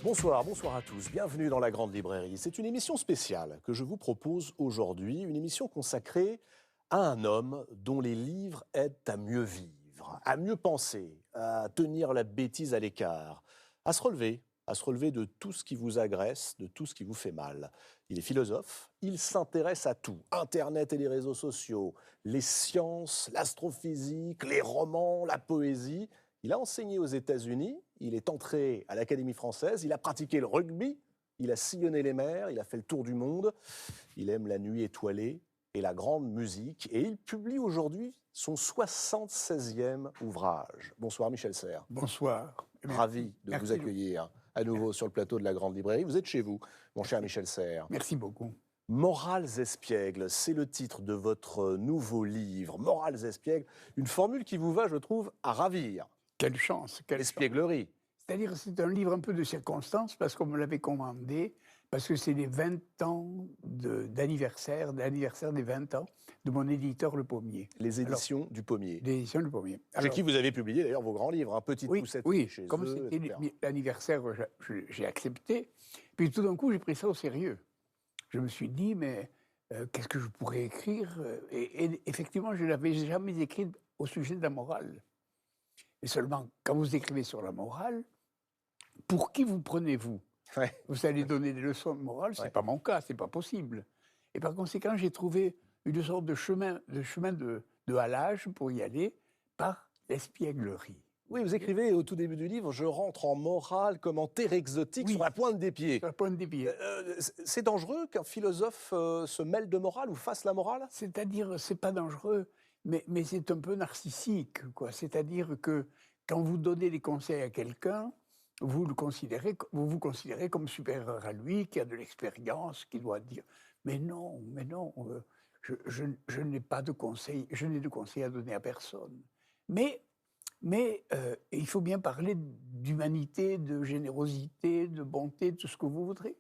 Bonsoir, bonsoir à tous. Bienvenue dans la Grande Librairie. C'est une émission spéciale que je vous propose aujourd'hui, une émission consacrée à un homme dont les livres aident à mieux vivre, à mieux penser, à tenir la bêtise à l'écart, à se relever de tout ce qui vous agresse, de tout ce qui vous fait mal. Il est philosophe, il s'intéresse à tout, Internet et les réseaux sociaux, les sciences, l'astrophysique, les romans, la poésie. Il a enseigné aux États-Unis, il est entré à l'Académie française, il a pratiqué le rugby, il a sillonné les mers, il a fait le tour du monde, il aime la nuit étoilée et la grande musique, et il publie aujourd'hui son 76e ouvrage. Bonsoir Michel Serres. Bonsoir. Ravi de vous accueillir à nouveau sur le plateau de la Grande Librairie. Vous êtes chez vous, mon cher Michel Serres. Merci beaucoup. Morales espiègles, c'est le titre de votre nouveau livre. Morales espiègles, une formule qui vous va, je trouve, à ravir. Quelle chance. L'espièglerie. C'est-à-dire, c'est un livre un peu de circonstance, parce qu'on me l'avait commandé, parce que c'est les 20 ans d'anniversaire des 20 ans de mon éditeur Le Pommier. Les éditions du Pommier. Les éditions du Pommier. Chez qui vous avez publié d'ailleurs vos grands livres, Petite poussette chez comme eux, c'était etc. l'anniversaire, j'ai accepté. Puis tout d'un coup, j'ai pris ça au sérieux. Je me suis dit, mais qu'est-ce que je pourrais écrire et effectivement, je n'avais jamais écrit au sujet de la morale. Et seulement, quand vous écrivez sur la morale, pour qui vous prenez-vous ? Ouais. Vous allez donner des leçons de morale, c'est pas mon cas, c'est pas possible. Et par conséquent, j'ai trouvé une sorte de chemin de halage pour y aller par l'espièglerie. Oui, vous écrivez au tout début du livre, je rentre en morale comme en terre exotique sur la pointe des pieds. Sur la pointe des pieds. C'est dangereux qu'un philosophe se mêle de morale ou fasse la morale ? C'est-à-dire, c'est pas dangereux, mais c'est un peu narcissique, quoi. C'est-à-dire que quand vous donnez des conseils à quelqu'un, vous vous considérez comme supérieur à lui, qui a de l'expérience, qui doit dire « mais non, je n'ai pas de conseils, je n'ai de conseils à donner à personne ». Mais il faut bien parler d'humanité, de générosité, de bonté, de tout ce que vous voudrez.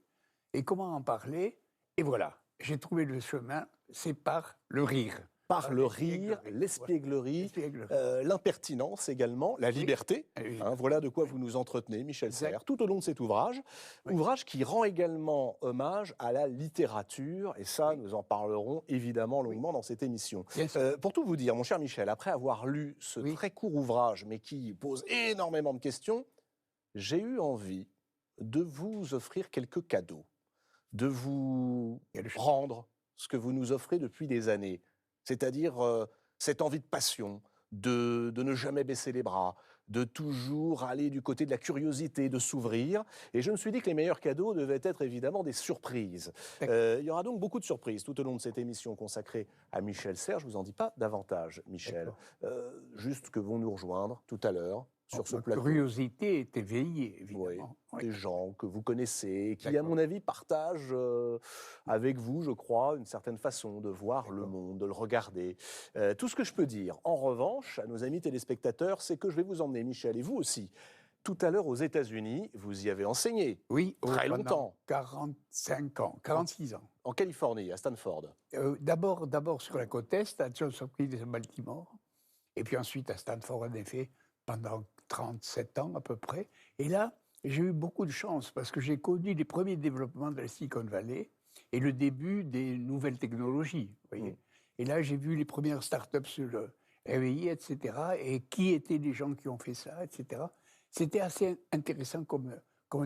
Et comment en parler ? Et voilà, j'ai trouvé le chemin, c'est par le rire. Par le rire, l'espièglerie, l'impertinence également, la liberté. Voilà de quoi vous nous entretenez, Michel Serres, tout au long de cet ouvrage. Ouvrage qui rend également hommage à la littérature, et ça, nous en parlerons évidemment longuement dans cette émission. Pour tout vous dire, mon cher Michel, après avoir lu ce très court ouvrage, mais qui pose énormément de questions, j'ai eu envie de vous offrir quelques cadeaux, de vous rendre ce que vous nous offrez depuis des années. C'est-à-dire cette envie de passion, de ne jamais baisser les bras, de toujours aller du côté de la curiosité, de s'ouvrir. Et je me suis dit que les meilleurs cadeaux devaient être évidemment des surprises. Il y aura donc beaucoup de surprises tout au long de cette émission consacrée à Michel Serres. Je ne vous en dis pas davantage, Michel. Juste que vont nous rejoindre tout à l'heure sur ce plateau. La curiosité est éveillée, évidemment. Des gens que vous connaissez, qui, à mon avis, partagent avec vous, je crois, une certaine façon de voir le monde, de le regarder. Tout ce que je peux dire, en revanche, à nos amis téléspectateurs, c'est que je vais vous emmener, Michel, et vous aussi, tout à l'heure aux États-Unis. Vous y avez enseigné. Oui, très longtemps. 45 ans, 46 ans. En Californie, à Stanford. D'abord sur la côte Est, à Johns Hopkins à Baltimore, et puis ensuite à Stanford, en effet, pendant 37 ans à peu près. Et là, j'ai eu beaucoup de chance parce que j'ai connu les premiers développements de la Silicon Valley et le début des nouvelles technologies. Vous voyez. Et là, j'ai vu les premières startups se réveiller, etc. Et qui étaient les gens qui ont fait ça, etc. C'était assez intéressant comme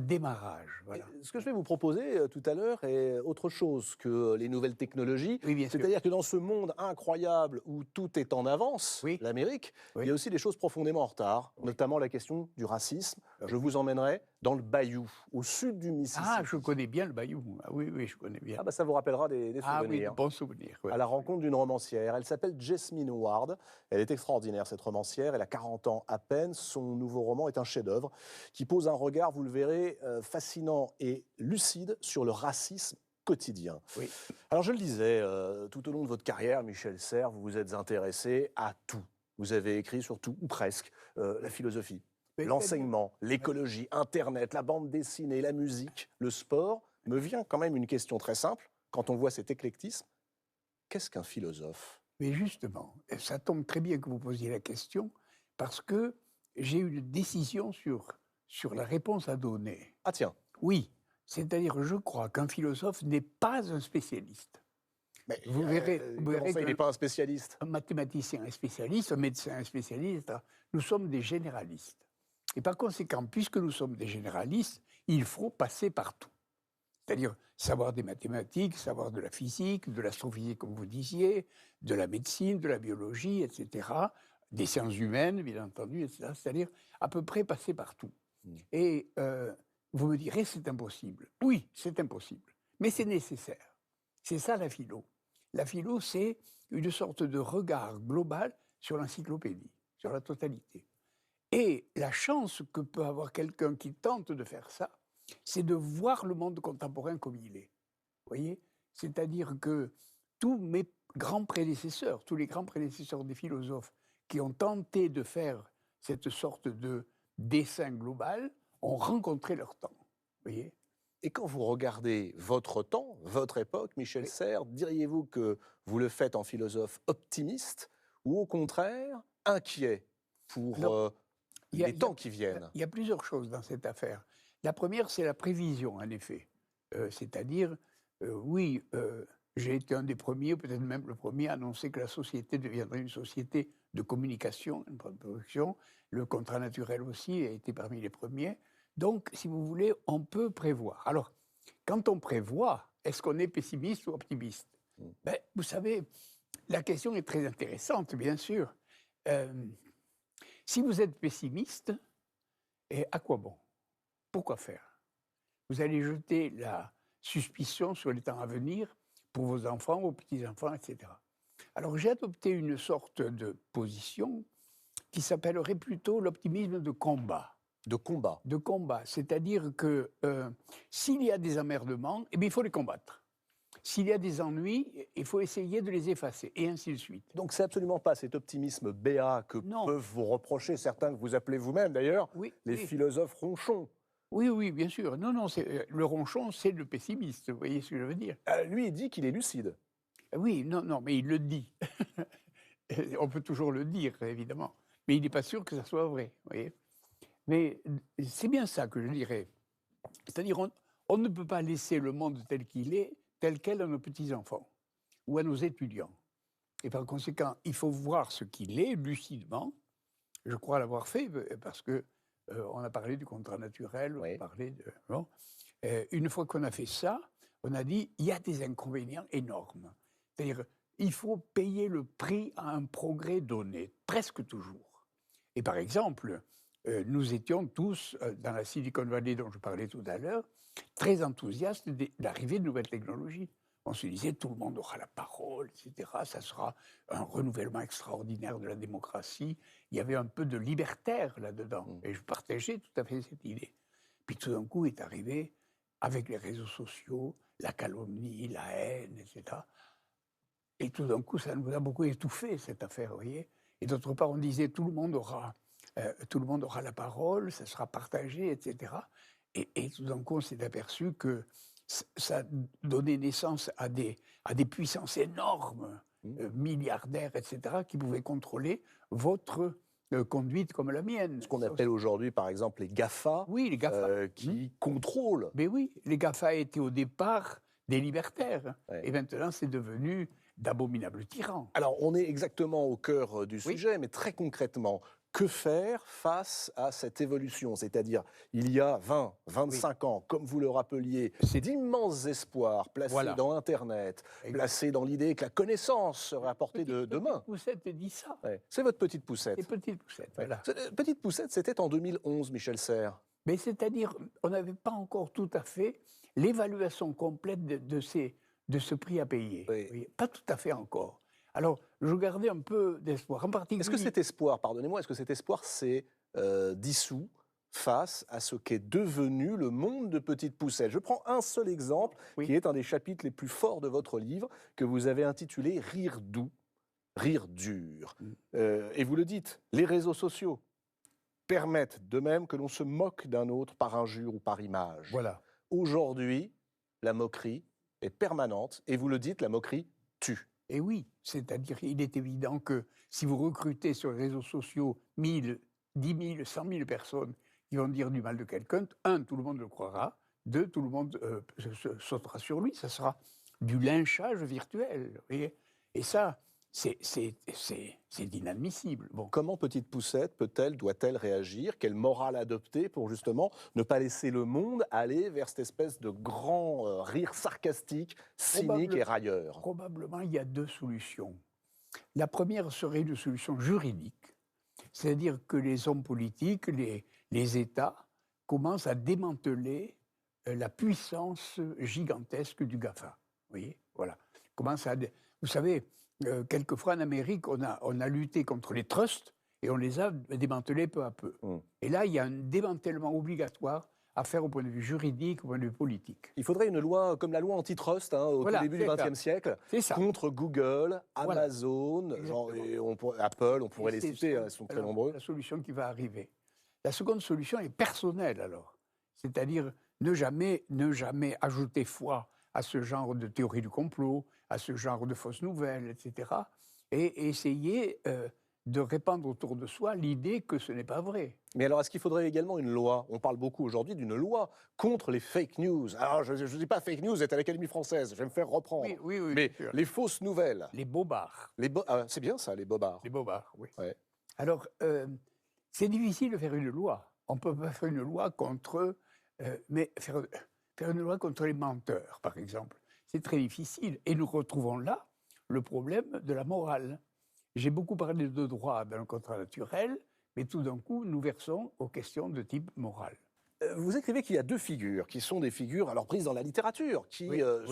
démarrage. Voilà. Ce que je vais vous proposer tout à l'heure est autre chose que les nouvelles technologies. Oui, c'est-à-dire que dans ce monde incroyable où tout est en avance, l'Amérique, il y a aussi des choses profondément en retard, notamment la question du racisme. Je vous emmènerai dans le Bayou, au sud du Mississippi. Ah, je connais bien le Bayou. Ah, oui, je connais bien. Ah, ça vous rappellera des souvenirs. Ah oui, des bons souvenirs. À la rencontre d'une romancière. Elle s'appelle Jesmyn Ward. Elle est extraordinaire, cette romancière. Elle a 40 ans à peine. Son nouveau roman est un chef-d'œuvre qui pose un regard, vous le verrez, fascinant et lucide sur le racisme quotidien. Oui. Alors, je le disais, tout au long de votre carrière, Michel Serres, vous vous êtes intéressé à tout. Vous avez écrit sur tout, ou presque, la philosophie, l'enseignement, l'écologie, Internet, la bande dessinée, la musique, le sport. Me vient quand même une question très simple, quand on voit cet éclectisme. Qu'est-ce qu'un philosophe ? Mais justement, ça tombe très bien que vous posiez la question, parce que j'ai eu une décision sur la réponse à donner. Ah tiens. Oui, c'est-à-dire je crois qu'un philosophe n'est pas un spécialiste. Mais Vous verrez comment ça, il n'est pas un spécialiste? un mathématicien est spécialiste, un médecin est spécialiste, nous sommes des généralistes. Et par conséquent, puisque nous sommes des généralistes, il faut passer partout. C'est-à-dire savoir des mathématiques, savoir de la physique, de l'astrophysique, comme vous disiez, de la médecine, de la biologie, etc., des sciences humaines, bien entendu, etc. C'est-à-dire à peu près passer partout. Et vous me direz, c'est impossible. Oui, c'est impossible, mais c'est nécessaire. C'est ça la philo. La philo, c'est une sorte de regard global sur l'encyclopédie, sur la totalité. Et la chance que peut avoir quelqu'un qui tente de faire ça, c'est de voir le monde contemporain comme il est. Vous voyez? C'est-à-dire que tous mes grands prédécesseurs, tous les grands prédécesseurs des philosophes qui ont tenté de faire cette sorte de dessin global ont rencontré leur temps. Vous voyez? Et quand vous regardez votre temps, votre époque, Michel Oui. Serres, diriez-vous que vous le faites en philosophe optimiste ou au contraire inquiet pour Alors, les temps qui viennent? il y a plusieurs choses dans cette affaire. La première, c'est la prévision, en effet. C'est-à-dire, oui, j'ai été un des premiers, peut-être même le premier, à annoncer que la société deviendrait une société de communication, une production. Le contrat naturel aussi a été parmi les premiers. Donc, si vous voulez, on peut prévoir. Alors, quand on prévoit, est-ce qu'on est pessimiste ou optimiste? Ben, vous savez, la question est très intéressante, bien sûr. Euh, Si vous êtes pessimiste, et à quoi bon? Pourquoi faire? Vous allez jeter la suspicion sur les temps à venir pour vos enfants, vos petits-enfants, etc. Alors j'ai adopté une sorte de position qui s'appellerait plutôt l'optimisme de combat. De combat. De combat, c'est-à-dire que s'il y a des emmerdements, eh bien, il faut les combattre. S'il y a des ennuis, il faut essayer de les effacer, et ainsi de suite. Donc c'est absolument pas cet optimisme béat que Non. peuvent vous reprocher certains que vous appelez vous-même d'ailleurs, Oui, les oui. philosophes ronchons. Oui, oui, bien sûr. Non, non, le ronchon, c'est le pessimiste, vous voyez ce que je veux dire? Lui, il dit qu'il est lucide. Oui, non, non, mais il le dit. On peut toujours le dire, évidemment, mais il n'est pas sûr que ça soit vrai, vous voyez? Mais c'est bien ça que je dirais. C'est-à-dire, on ne peut pas laisser le monde tel qu'il est, tel quel à nos petits-enfants ou à nos étudiants. Et par conséquent, il faut voir ce qu'il est lucidement. Je crois l'avoir fait parce que on a parlé du contrat naturel, on a Oui. parlé de... Bon. Une fois qu'on a fait ça, on a dit il y a des inconvénients énormes. C'est-à-dire, il faut payer le prix à un progrès donné, presque toujours. Et par exemple, nous étions tous, dans la Silicon Valley dont je parlais tout à l'heure, très enthousiastes de l'arrivée de nouvelles technologies. On se disait tout le monde aura la parole, etc. Ça sera un renouvellement extraordinaire de la démocratie. Il y avait un peu de libertaire là-dedans. Et je partageais tout à fait cette idée. Puis tout d'un coup est arrivé, avec les réseaux sociaux, la calomnie, la haine, etc. Et tout d'un coup, ça nous a beaucoup étouffé, cette affaire, vous voyez. Et d'autre part, on disait tout le monde aura la parole, ça sera partagé, etc. Et tout d'un coup, on s'est aperçu que ça donnait naissance à des puissances énormes, milliardaires, etc., qui pouvaient contrôler votre conduite comme la mienne. Ce qu'on appelle aujourd'hui, par exemple, les GAFA, Oui, les GAFA. qui contrôlent. Mais oui, les GAFA étaient au départ des libertaires. Ouais. Et maintenant, c'est devenu d'abominables tyrans. Alors, on est exactement au cœur du Oui. sujet, mais très concrètement, que faire face à cette évolution? C'est-à-dire, il y a 20, 25 ans, comme vous le rappeliez, C'est- d'immenses espoirs placés Voilà. dans Internet, placés dans l'idée que la connaissance serait à portée de demain. Petite poussette dit ça. Ouais. C'est votre petite poussette. C'est petite poussette, Ouais. voilà. Petite poussette, c'était en 2011, Michel Serres. Mais c'est-à-dire, on n'avait pas encore tout à fait l'évaluation complète de ce prix à payer. Oui. Vous voyez, pas tout à fait encore. Alors, je gardais un peu d'espoir. En particulier... Est-ce que cet espoir, pardonnez-moi, est-ce que cet espoir s'est dissous face à ce qu'est devenu le monde de Petite Poussette? Je prends un seul exemple, Oui. qui est un des chapitres les plus forts de votre livre, que vous avez intitulé « Rire doux, rire dur ». Et vous le dites, les réseaux sociaux permettent de même que l'on se moque d'un autre par injure ou par image. Voilà. Aujourd'hui, la moquerie est permanente, et vous le dites, la moquerie tue. Et oui, c'est-à-dire il est évident que si vous recrutez sur les réseaux sociaux 1000, 10 000, 100 000 personnes qui vont dire du mal de quelqu'un, tout le monde le croira. tout le monde sautera sur lui. Ça sera du lynchage virtuel. Vous voyez, et ça, c'est inadmissible. Bon. Comment Petite Poucette doit-elle réagir? Quelle morale adopter pour justement ne pas laisser le monde aller vers cette espèce de grand rire sarcastique, cynique et railleur? Probablement, il y a deux solutions. La première serait une solution juridique, c'est-à-dire que les hommes politiques, les États, commencent à démanteler la puissance gigantesque du GAFA. Vous voyez, voilà. Vous savez, quelquefois en Amérique, on a lutté contre les trusts et on les a démantelés peu à peu. Et là, il y a un démantèlement obligatoire à faire au point de vue juridique, au point de vue politique. Il faudrait une loi comme la loi antitrust au tout début du XXe siècle, contre Google, Amazon, Apple, on pourrait les citer, ils sont très nombreux. La solution qui va arriver. La seconde solution est personnelle alors, c'est-à-dire ne jamais ajouter foi à ce genre de théorie du complot, à ce genre de fausses nouvelles, etc. Et essayer de répandre autour de soi l'idée que ce n'est pas vrai. Mais alors, est-ce qu'il faudrait également une loi? On parle beaucoup aujourd'hui d'une loi contre les fake news. Alors, je ne dis pas fake news, c'est à l'Académie française, je vais me faire reprendre. Oui, mais les fausses nouvelles. Les bobards. C'est bien ça, les bobards. Les bobards, oui. Ouais. Alors, c'est difficile de faire une loi. On ne peut pas faire une loi contre... mais faire une loi contre les menteurs, par exemple, c'est très difficile. Et nous retrouvons là le problème de la morale. J'ai beaucoup parlé de droit dans le contrat naturel, mais tout d'un coup, nous versons aux questions de type moral. Vous écrivez qu'il y a deux figures, qui sont des figures alors prises dans la littérature, qui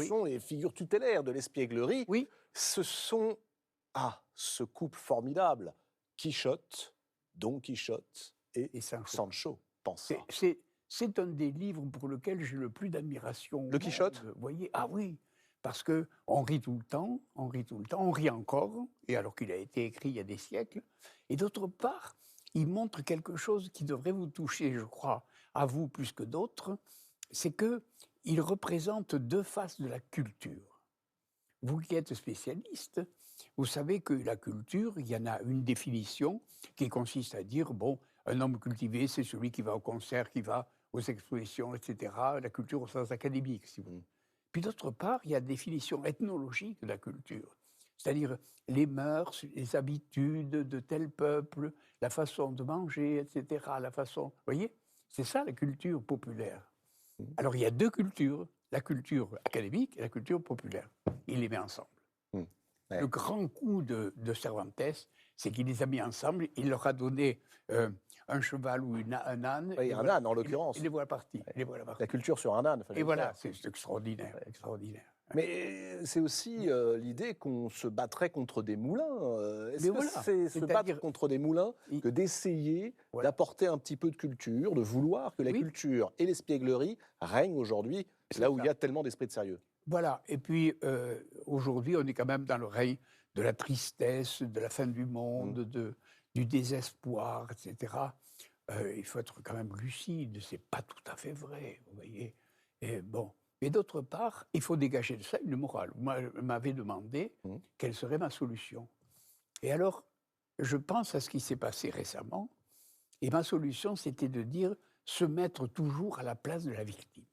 sont les figures tutélaires de l'espièglerie. Oui. Ce sont, ce couple formidable, Quichotte, Don Quichotte et Sancho Panza. C'est un des livres pour lequel j'ai le plus d'admiration. Le Quichotte? Vous voyez, oui, parce qu'on rit tout le temps, on rit encore, et alors qu'il a été écrit il y a des siècles. Et d'autre part, il montre quelque chose qui devrait vous toucher, je crois, à vous plus que d'autres, c'est qu'il représente deux faces de la culture. Vous qui êtes spécialiste, vous savez que la culture, il y en a une définition qui consiste à dire, bon, un homme cultivé, c'est celui qui va au concert, qui va aux expositions, etc. La culture au sens académique, si vous voulez. Puis d'autre part, il y a la définition ethnologique de la culture, c'est-à-dire les mœurs, les habitudes de tel peuple, la façon de manger, etc. Vous voyez, c'est ça la culture populaire. Alors il y a deux cultures, la culture académique et la culture populaire. Il les met ensemble. Le grand coup de Cervantes, c'est qu'il les a mis ensemble, il leur a donné un cheval ou un âne. Oui, un âne en l'occurrence. Et les voilà partis. La culture sur un âne. Et voilà, c'est extraordinaire. extraordinaire. Mais c'est aussi l'idée qu'on se battrait contre des moulins. Est-ce que c'est se battre contre des moulins que d'essayer d'apporter un petit peu de culture, de vouloir que la culture et l'espièglerie règnent aujourd'hui, là où il y a tellement d'esprit de sérieux? Voilà, et puis aujourd'hui, on est quand même dans le règne de la tristesse, de la fin du monde, du désespoir, etc. Il faut être quand même lucide, c'est pas tout à fait vrai, vous voyez. Et bon. Mais d'autre part, il faut dégager de ça une morale. Vous m'avez demandé quelle serait ma solution. Et alors, je pense à ce qui s'est passé récemment, et ma solution, c'était de dire se mettre toujours à la place de la victime.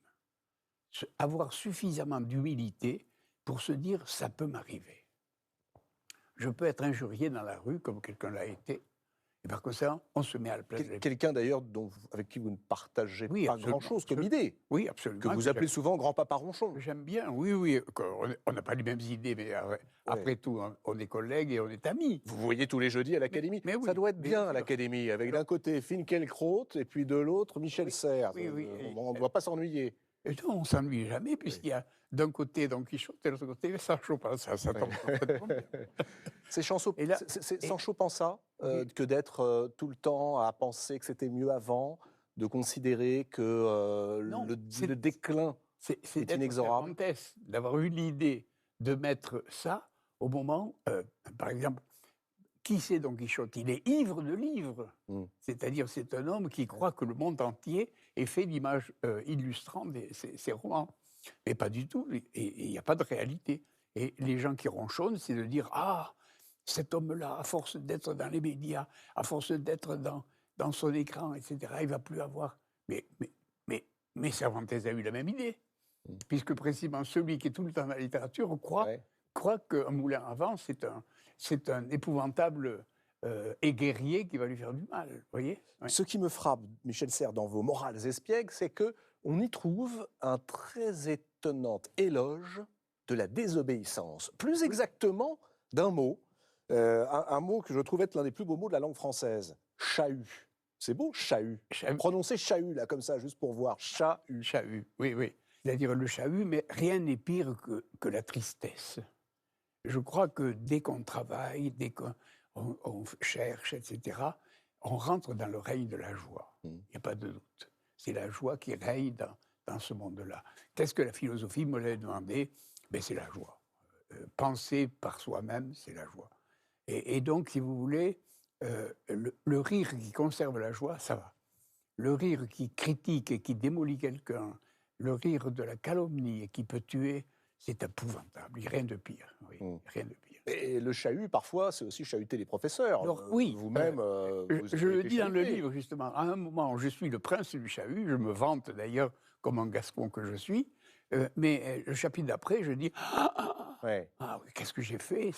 Avoir suffisamment d'humilité pour se dire « ça peut m'arriver ». Je peux être injurié dans la rue, comme quelqu'un l'a été, et par conséquent, on se met à la place de la victime. Quelqu'un d'ailleurs avec qui vous ne partagez pas grand-chose comme idée. Oui, absolument. Que vous appelez souvent grand-papa ronchon. J'aime bien, oui. On n'a pas les mêmes idées, mais après tout, on est collègues et on est amis. Vous voyez tous les jeudis à l'Académie. Ça doit être bien à l'Académie, avec d'un côté Finkielkraut et puis de l'autre Michel Serres. On ne doit pas s'ennuyer. Et non, on ne s'ennuie jamais, puisqu'il y a d'un côté Don Quichotte et de l'autre côté Sancho Panza. Ça tombe parfaitement bien. C'est Sancho Panza que d'être tout le temps à penser que c'était mieux avant, de considérer que le déclin est inexorable. D'avoir eu l'idée de mettre ça au moment, par exemple, qui c'est Don Quichotte? Il est ivre de livres. C'est-à-dire, c'est un homme qui croit que le monde entier est fait d'images illustrant ses romans. Mais pas du tout. Et il n'y a pas de réalité. Et les gens qui ronchonnent, c'est de dire « Ah, cet homme-là, à force d'être dans les médias, à force d'être dans son écran, etc., il ne va plus avoir... » Mais Mais Cervantes a eu la même idée, puisque précisément celui qui est tout le temps dans la littérature croit qu'un moulin à vent, c'est un épouvantable guerrier qui va lui faire du mal, vous voyez. Ce qui me frappe, Michel Serres, dans vos Morales espiègles, c'est qu'on y trouve un très étonnant éloge de la désobéissance. Plus exactement, d'un mot, un mot que je trouve être l'un des plus beaux mots de la langue française, chahut. C'est beau, chahut. Prononcez chahut, là, comme ça, juste pour voir. Chahut. Chahut, oui, oui. C'est-à-dire le chahut, mais rien n'est pire que la tristesse. Je crois que dès qu'on travaille, dès qu'on cherche, etc., on rentre dans le règne de la joie. Il n'y a pas de doute. C'est la joie qui règne dans ce monde-là. Qu'est-ce que la philosophie me l'a demandé? Ben, c'est la joie. Penser par soi-même, c'est la joie. Et donc, si vous voulez, le rire qui conserve la joie, ça va. Le rire qui critique et qui démolit quelqu'un, le rire de la calomnie et qui peut tuer, c'est épouvantable. Il n'y a rien de pire. Oui, rien de pire. Et le chahut, parfois, c'est aussi chahuter les professeurs. Alors, oui. Vous-même. Je le dis dans le livre, justement. À un moment, je suis le prince du chahut. Je me vante d'ailleurs comme un gascon que je suis. Mais le chapitre d'après, je dis qu'est-ce que j'ai fait?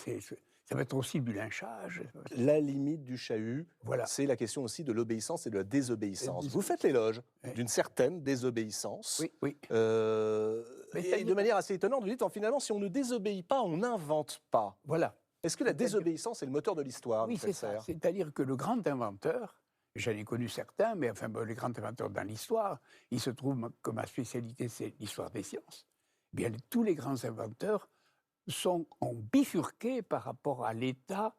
Ça va être aussi du lynchage. La limite du chahut, c'est la question aussi de l'obéissance et de la désobéissance. Vous faites l'éloge d'une certaine désobéissance. Oui. Et de manière assez étonnante, vous dites, finalement, si on ne désobéit pas, on n'invente pas. Voilà. Est-ce que la désobéissance est le moteur de l'histoire? Oui, c'est ça. C'est-à-dire que le grand inventeur, j'en ai connu certains, mais enfin, les grands inventeurs dans l'histoire, il se trouve que ma spécialité, c'est l'histoire des sciences. Eh bien, tous les grands inventeurs ont bifurqué par rapport à l'état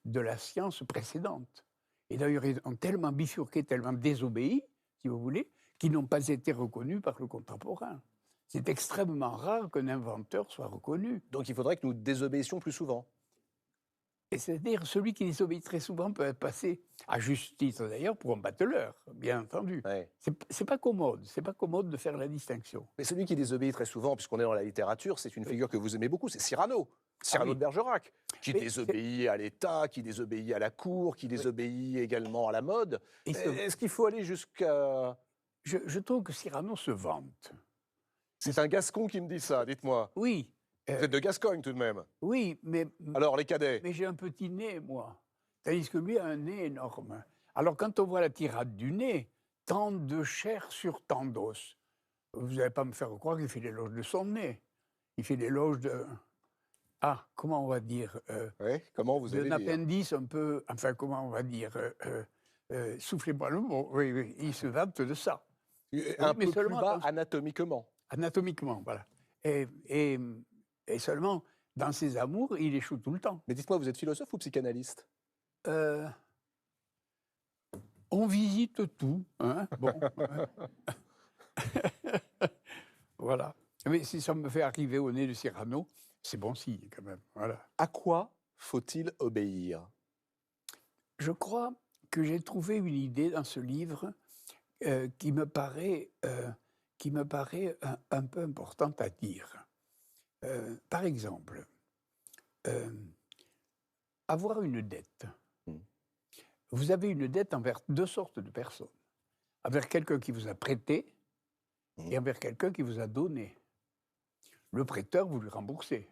de la science précédente. Et d'ailleurs, ils ont tellement bifurqué, tellement désobéi, si vous voulez, qu'ils n'ont pas été reconnus par le contemporain. C'est extrêmement rare qu'un inventeur soit reconnu. Donc il faudrait que nous désobéissions plus souvent. Et c'est-à-dire, celui qui désobéit très souvent peut être passé, à juste titre d'ailleurs, pour un bateleur, bien entendu. C'est pas commode, de faire la distinction. Mais celui qui désobéit très souvent, puisqu'on est dans la littérature, c'est une figure que vous aimez beaucoup, c'est Cyrano. Cyrano de Bergerac, qui désobéit à l'État, qui désobéit à la cour, qui désobéit également à la mode. Est-ce qu'il faut aller jusqu'à... Je trouve que Cyrano se vante. C'est un Gascon qui me dit ça, dites-moi. Oui. Vous êtes de Gascogne tout de même. Oui, mais... Alors, les cadets? Mais j'ai un petit nez, moi. Tandis que lui a un nez énorme. Alors, quand on voit la tirade du nez, tant de chair sur tant d'os, vous n'allez pas me faire croire qu'il fait l'éloge de son nez. Il fait l'éloge de... Ah, comment on va dire comment vous allez dire? D'un appendice un peu... Enfin, comment on va dire soufflez-moi le mot. Oui, il se vante de ça. Un peu plus bas anatomiquement. Anatomiquement, voilà. Et seulement, dans ses amours, il échoue tout le temps. Mais dites-moi, vous êtes philosophe ou psychanalyste? On visite tout. Hein, bon. Voilà. Mais si ça me fait arriver au nez de Cyrano, c'est bon signe quand même. Voilà. À quoi faut-il obéir? Je crois que j'ai trouvé une idée dans ce livre qui me paraît un peu importante à dire. Par exemple, avoir une dette. Vous avez une dette envers deux sortes de personnes. Envers quelqu'un qui vous a prêté et envers quelqu'un qui vous a donné. Le prêteur, vous lui remboursez.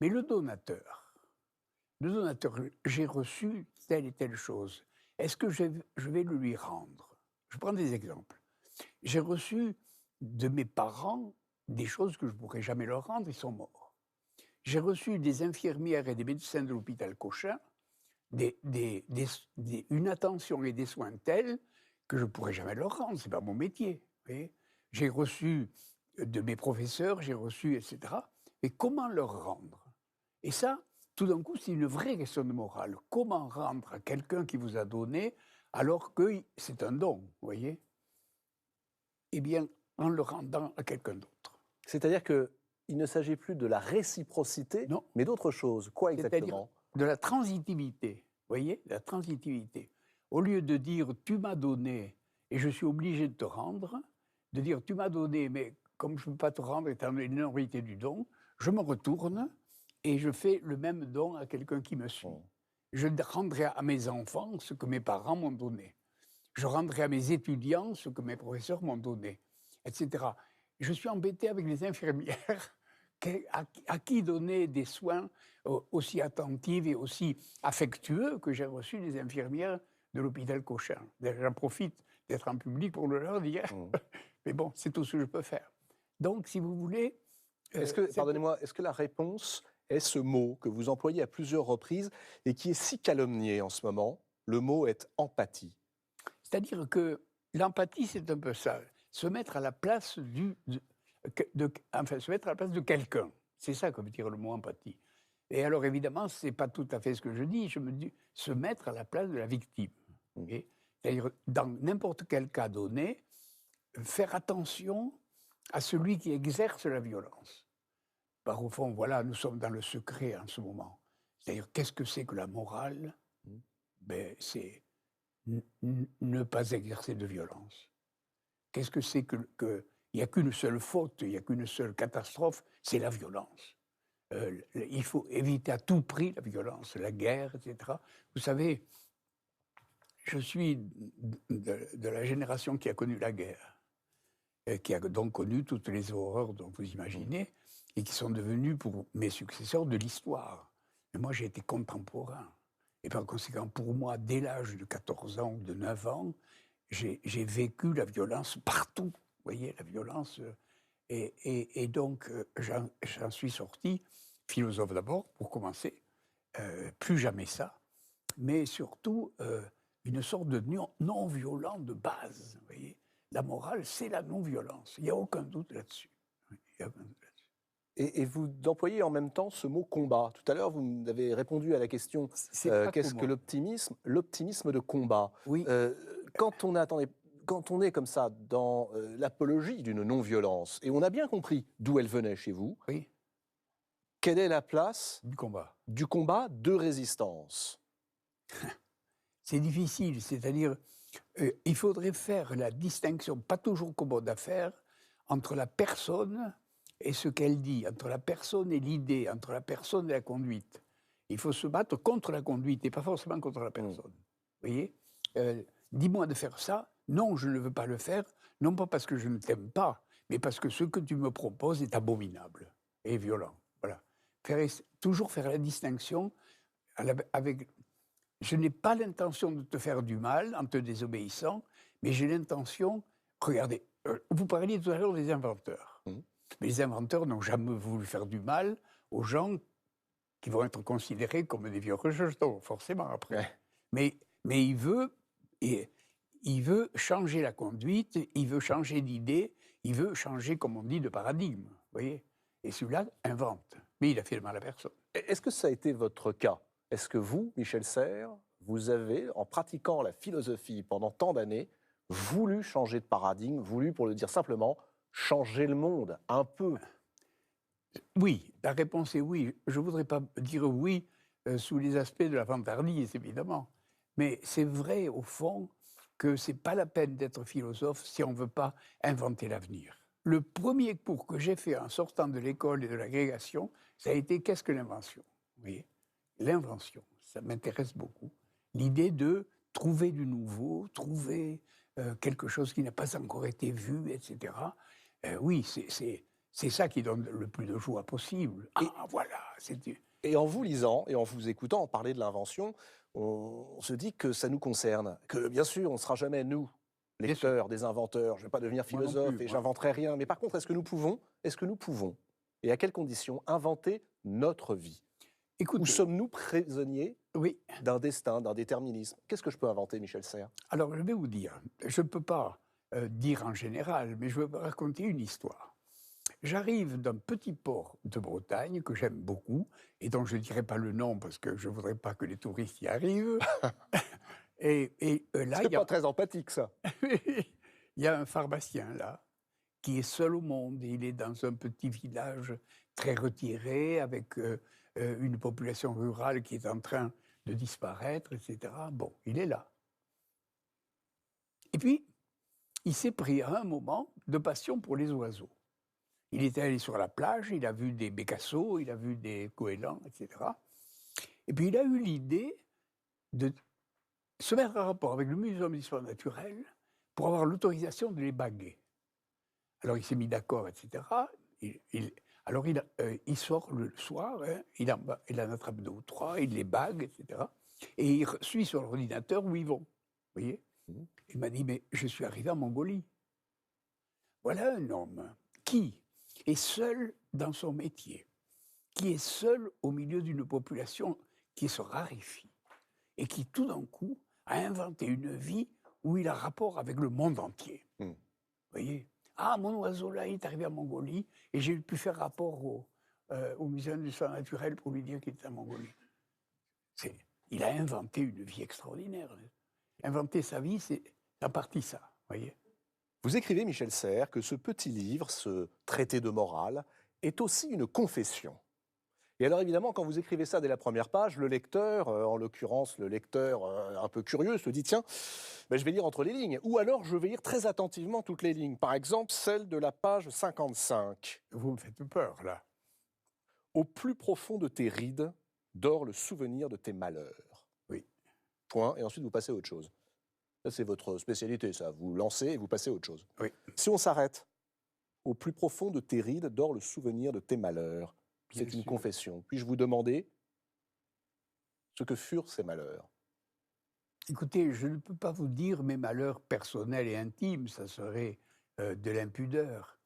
Mais le donateur, j'ai reçu telle et telle chose. Est-ce que je vais le lui rendre? Je prends des exemples. J'ai reçu de mes parents des choses que je ne pourrai jamais leur rendre, ils sont morts. J'ai reçu des infirmières et des médecins de l'hôpital Cochin une attention et des soins tels que je ne pourrai jamais leur rendre, ce n'est pas mon métier. J'ai reçu de mes professeurs, j'ai reçu, etc. Mais comment leur rendre? Et ça, tout d'un coup, c'est une vraie question de morale. Comment rendre à quelqu'un qui vous a donné alors que c'est un don, vous voyez? Eh bien, en le rendant à quelqu'un d'autre. C'est-à-dire qu'il ne s'agit plus de la réciprocité, mais d'autre chose. Quoi exactement? De la transitivité, vous voyez? La transitivité. Au lieu de dire « tu m'as donné et je suis obligé de te rendre », de dire « tu m'as donné, mais comme je ne peux pas te rendre étant donné l'énormité du don, je me retourne et je fais le même don à quelqu'un qui me suit. Je rendrai à mes enfants ce que mes parents m'ont donné. Je rendrai à mes étudiants ce que mes professeurs m'ont donné. etc. Je suis embêté avec les infirmières à qui donner des soins aussi attentifs et aussi affectueux que j'ai reçus des infirmières de l'hôpital Cochin. J'en profite d'être en public pour le leur dire, mais bon, c'est tout ce que je peux faire. Donc, si vous voulez... Pardonnez-moi, est-ce que la réponse est ce mot que vous employez à plusieurs reprises et qui est si calomnié en ce moment? Le mot est empathie. C'est-à-dire que l'empathie, c'est un peu ça. Se mettre à la place se mettre à la place de quelqu'un. C'est ça que veut dire le mot empathie. Et alors, évidemment, ce n'est pas tout à fait ce que je dis. Je me dis se mettre à la place de la victime. C'est-à-dire, dans n'importe quel cas donné, faire attention à celui qui exerce la violence. Par au fond, voilà, nous sommes dans le secret en ce moment. C'est-à-dire, qu'est-ce que c'est que la morale? Ben, c'est ne pas exercer de violence. Qu'est-ce que c'est que il n'y a qu'une seule faute, il n'y a qu'une seule catastrophe, c'est la violence. Il faut éviter à tout prix la violence, la guerre, etc. Vous savez, je suis de la génération qui a connu la guerre, qui a donc connu toutes les horreurs dont vous imaginez, et qui sont devenues pour mes successeurs de l'histoire. Mais moi, j'ai été contemporain. Et par conséquent, pour moi, dès l'âge de 14 ans ou de 9 ans, j'ai vécu la violence partout. Vous voyez, la violence. Et donc, j'en suis sorti, philosophe d'abord, pour commencer, plus jamais ça, mais surtout une sorte de non-violent de base. Vous voyez, la morale, c'est la non-violence. Il n'y a aucun doute là-dessus. Et vous employez en même temps ce mot combat. Tout à l'heure, vous avez répondu à la question qu'est-ce que l'optimisme? L'optimisme de combat. Oui. Quand on est comme ça dans l'apologie d'une non-violence, et on a bien compris d'où elle venait chez vous, oui. Quelle est la place du combat de résistance? C'est difficile, c'est-à-dire il faudrait faire la distinction, pas toujours commode à faire, entre la personne et ce qu'elle dit, entre la personne et l'idée, entre la personne et la conduite. Il faut se battre contre la conduite et pas forcément contre la personne. Vous voyez, dis-moi de faire ça, non, je ne veux pas le faire, non pas parce que je ne t'aime pas, mais parce que ce que tu me proposes est abominable et violent. Voilà. Toujours faire la distinction avec... Je n'ai pas l'intention de te faire du mal en te désobéissant, mais j'ai l'intention... Regardez, vous parliez tout à l'heure des inventeurs. Mais les inventeurs n'ont jamais voulu faire du mal aux gens qui vont être considérés comme des vieux rejetons, forcément, après. Ouais. Mais il veut changer la conduite, il veut changer d'idée, il veut changer, comme on dit, de paradigme. Vous voyez ? Et celui-là invente. Mais il a fait le mal à personne. Est-ce que ça a été votre cas? Est-ce que vous, Michel Serres, vous avez, en pratiquant la philosophie pendant tant d'années, voulu changer de paradigme, voulu, pour le dire simplement, changer le monde un peu? Oui, la réponse est oui. Je ne voudrais pas dire oui sous les aspects de la vantardise, évidemment. Mais c'est vrai, au fond, que ce n'est pas la peine d'être philosophe si on ne veut pas inventer l'avenir. Le premier cours que j'ai fait en sortant de l'école et de l'agrégation, ça a été qu'est-ce que l'invention? Vous voyez, l'invention, ça m'intéresse beaucoup. L'idée de trouver du nouveau, trouver quelque chose qui n'a pas encore été vu, etc. Oui, c'est ça qui donne le plus de joie possible. Voilà. Et en vous lisant et en vous écoutant parler de l'invention, on se dit que ça nous concerne. Que bien sûr, on ne sera jamais, nous, lecteurs, des inventeurs. Je ne vais pas devenir philosophe et j'inventerai rien. Mais par contre, est-ce que nous pouvons, et à quelles conditions, inventer notre vie? Ou sommes-nous prisonniers d'un destin, d'un déterminisme? Qu'est-ce que je peux inventer, Michel Serres? Alors, je vais vous dire, je ne peux pas dire en général, mais je vais vous raconter une histoire. J'arrive d'un petit port de Bretagne que j'aime beaucoup, et dont je ne dirai pas le nom parce que je ne voudrais pas que les touristes y arrivent. et là, c'est pas très empathique, ça. Il y a un pharmacien, là, qui est seul au monde. Il est dans un petit village très retiré, avec une population rurale qui est en train de disparaître, etc. Bon, il est là. Et puis, il s'est pris à un moment de passion pour les oiseaux. Il était allé sur la plage, il a vu des bécassos, il a vu des goélands, etc. Et puis il a eu l'idée de se mettre en rapport avec le Muséum d'histoire naturelle pour avoir l'autorisation de les baguer. Alors il s'est mis d'accord, etc. Alors il sort le soir, hein, il en attrape 2 ou 3, il les bague, etc. Et il suit sur l'ordinateur où ils vont. Vous voyez? Mmh. Il m'a dit, mais je suis arrivé en Mongolie. Voilà un homme qui est seul dans son métier, qui est seul au milieu d'une population qui se raréfie et qui tout d'un coup a inventé une vie où il a rapport avec le monde entier. Mmh. Vous voyez? Ah, mon oiseau là, il est arrivé en Mongolie et j'ai pu faire rapport au Muséum d'histoire naturelle pour lui dire qu'il était en Mongolie. Il a inventé une vie extraordinaire. Inventer sa vie, c'est en partie ça, vous voyez? Vous écrivez, Michel Serres, que ce petit livre, ce traité de morale, est aussi une confession. Et alors évidemment, quand vous écrivez ça dès la première page, le lecteur, en l'occurrence le lecteur un peu curieux, se dit tiens, ben, je vais lire entre les lignes. Ou alors je vais lire très attentivement toutes les lignes. Par exemple, celle de la page 55. Vous me faites peur, là. Au plus profond de tes rides dort le souvenir de tes malheurs. Oui. Point. Et ensuite vous passez à autre chose. Ça, c'est votre spécialité, ça. Vous lancez et vous passez à autre chose. Oui. Si on s'arrête, au plus profond de tes rides dort le souvenir de tes malheurs. C'est une confession. Puis-je vous demander ce que furent ces malheurs? Écoutez, je ne peux pas vous dire mes malheurs personnels et intimes, ça serait de l'impudeur.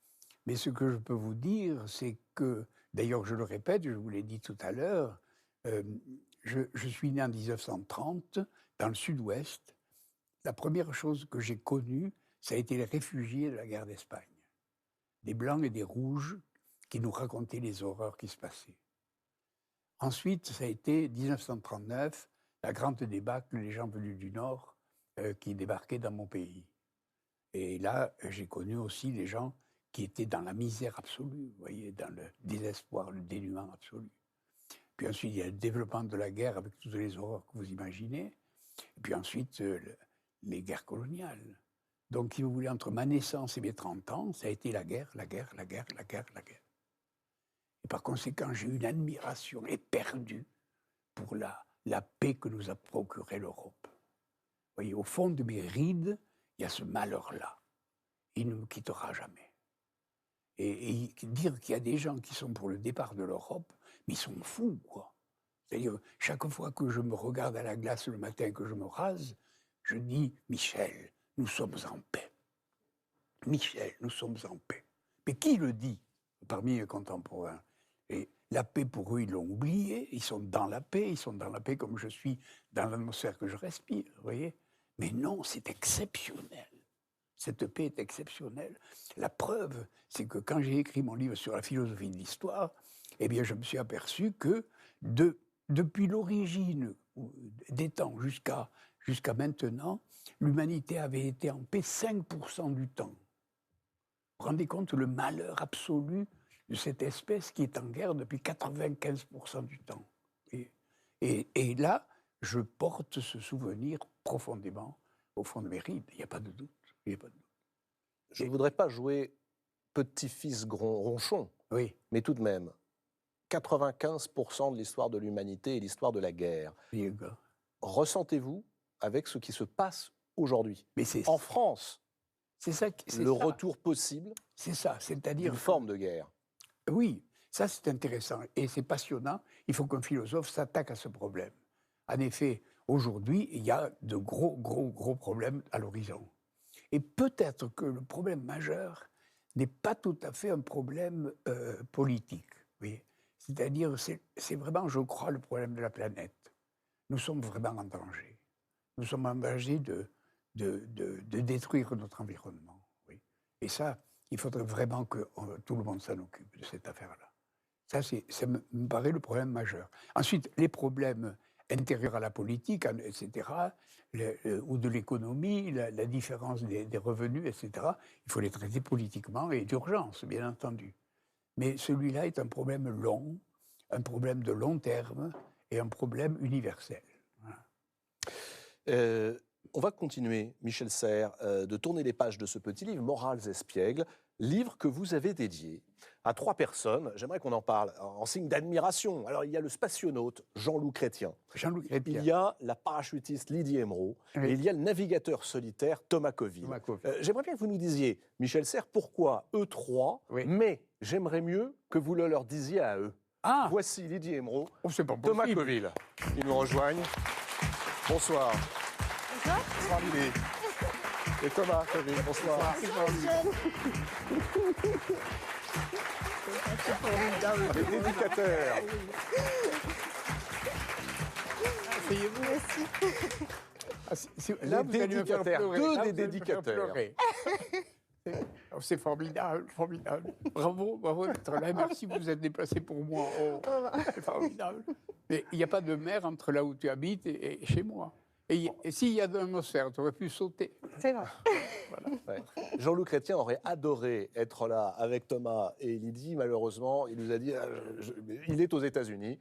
Mais ce que je peux vous dire, c'est que, d'ailleurs je le répète, je vous l'ai dit tout à l'heure, je suis né en 1930 dans le sud-ouest. La première chose que j'ai connue, ça a été les réfugiés de la guerre d'Espagne. Des blancs et des rouges qui nous racontaient les horreurs qui se passaient. Ensuite, ça a été 1939, la grande débâcle, les gens venus du Nord qui débarquaient dans mon pays. Et là, j'ai connu aussi les gens qui étaient dans la misère absolue, vous voyez, dans le désespoir, le dénuement absolu. Puis ensuite, il y a le développement de la guerre avec toutes les horreurs que vous imaginez. Et puis ensuite, les guerres coloniales. Donc, si vous voulez, entre ma naissance et mes 30 ans, ça a été la guerre, la guerre, la guerre, la guerre, la guerre. Et par conséquent, j'ai une admiration éperdue pour la paix que nous a procurée l'Europe. Vous voyez, au fond de mes rides, il y a ce malheur-là. Il ne me quittera jamais. Et dire qu'il y a des gens qui sont pour le départ de l'Europe, mais ils sont fous, quoi. C'est-à-dire, chaque fois que je me regarde à la glace le matin, que je me rase, je dis, Michel, nous sommes en paix. Michel, nous sommes en paix. Mais qui le dit parmi les contemporains? Et la paix, pour eux, ils l'ont oublié. Ils sont dans la paix. Ils sont dans la paix comme je suis dans l'atmosphère que je respire, vous voyez? Mais non, c'est exceptionnel. Cette paix est exceptionnelle. La preuve, c'est que quand j'ai écrit mon livre sur la philosophie de l'histoire, eh bien, je me suis aperçu que depuis l'origine des temps jusqu'à maintenant, l'humanité avait été en paix 5% du temps. Vous vous rendez compte le malheur absolu de cette espèce qui est en guerre depuis 95% du temps. Et là, je porte ce souvenir profondément au fond de mes rides. Il n'y a pas de doute. Je ne voudrais pas jouer petit-fils ronchon, oui. Mais tout de même, 95% de l'histoire de l'humanité est l'histoire de la guerre. Oui, ressentez-vous avec ce qui se passe aujourd'hui en France? C'est ça, le retour possible. C'est ça, c'est-à-dire une forme de guerre. Oui, ça c'est intéressant et c'est passionnant. Il faut qu'un philosophe s'attaque à ce problème. En effet, aujourd'hui, il y a de gros problèmes à l'horizon. Et peut-être que le problème majeur n'est pas tout à fait un problème politique. Oui. C'est-à-dire, c'est vraiment, je crois, le problème de la planète. Nous sommes vraiment en danger. Nous sommes en danger de détruire notre environnement. Oui. Et ça, il faudrait vraiment que tout le monde s'en occupe de cette affaire-là. Ça me paraît le problème majeur. Ensuite, les problèmes intérieurs à la politique, etc., ou de l'économie, la différence des revenus, etc., il faut les traiter politiquement et d'urgence, bien entendu. Mais celui-là est un problème long, un problème de long terme et un problème universel. Voilà. On va continuer, Michel Serres, de tourner les pages de ce petit livre, Morales espiègles. livre que vous avez dédié à 3 personnes. J'aimerais qu'on en parle en signe d'admiration. Alors, il y a le spationaute Jean-Loup Chrétien. Jean-Loup Chrétien. Il y a la parachutiste Lydie Emeraude. Oui. Et il y a le navigateur solitaire Thomas Coville. J'aimerais bien que vous nous disiez, Michel Serres, pourquoi eux 3, mais j'aimerais mieux que vous le leur disiez à eux. Ah. Voici Lydie Emeraude, Thomas Coville. Ils nous rejoignent. Bonsoir. Bonsoir. Bonsoir Lydie. Et Thomas Coville, bonsoir. Les dédicateurs. Asseyez-vous. Merci. Là, vous allez me faire pleurer. Deux des dédicateurs. C'est formidable, formidable. Bravo, bravo d'être là. Merci, vous vous êtes déplacé pour moi. Oh, c'est formidable. Mais il n'y a pas de mer entre là où tu habites et chez moi. Et s'il y a de l'atmosphère, tu aurais pu sauter. C'est vrai. Voilà. Ouais. Jean-Loup Chrétien aurait adoré être là avec Thomas et Lydie. Malheureusement, il nous a dit il est aux États-Unis,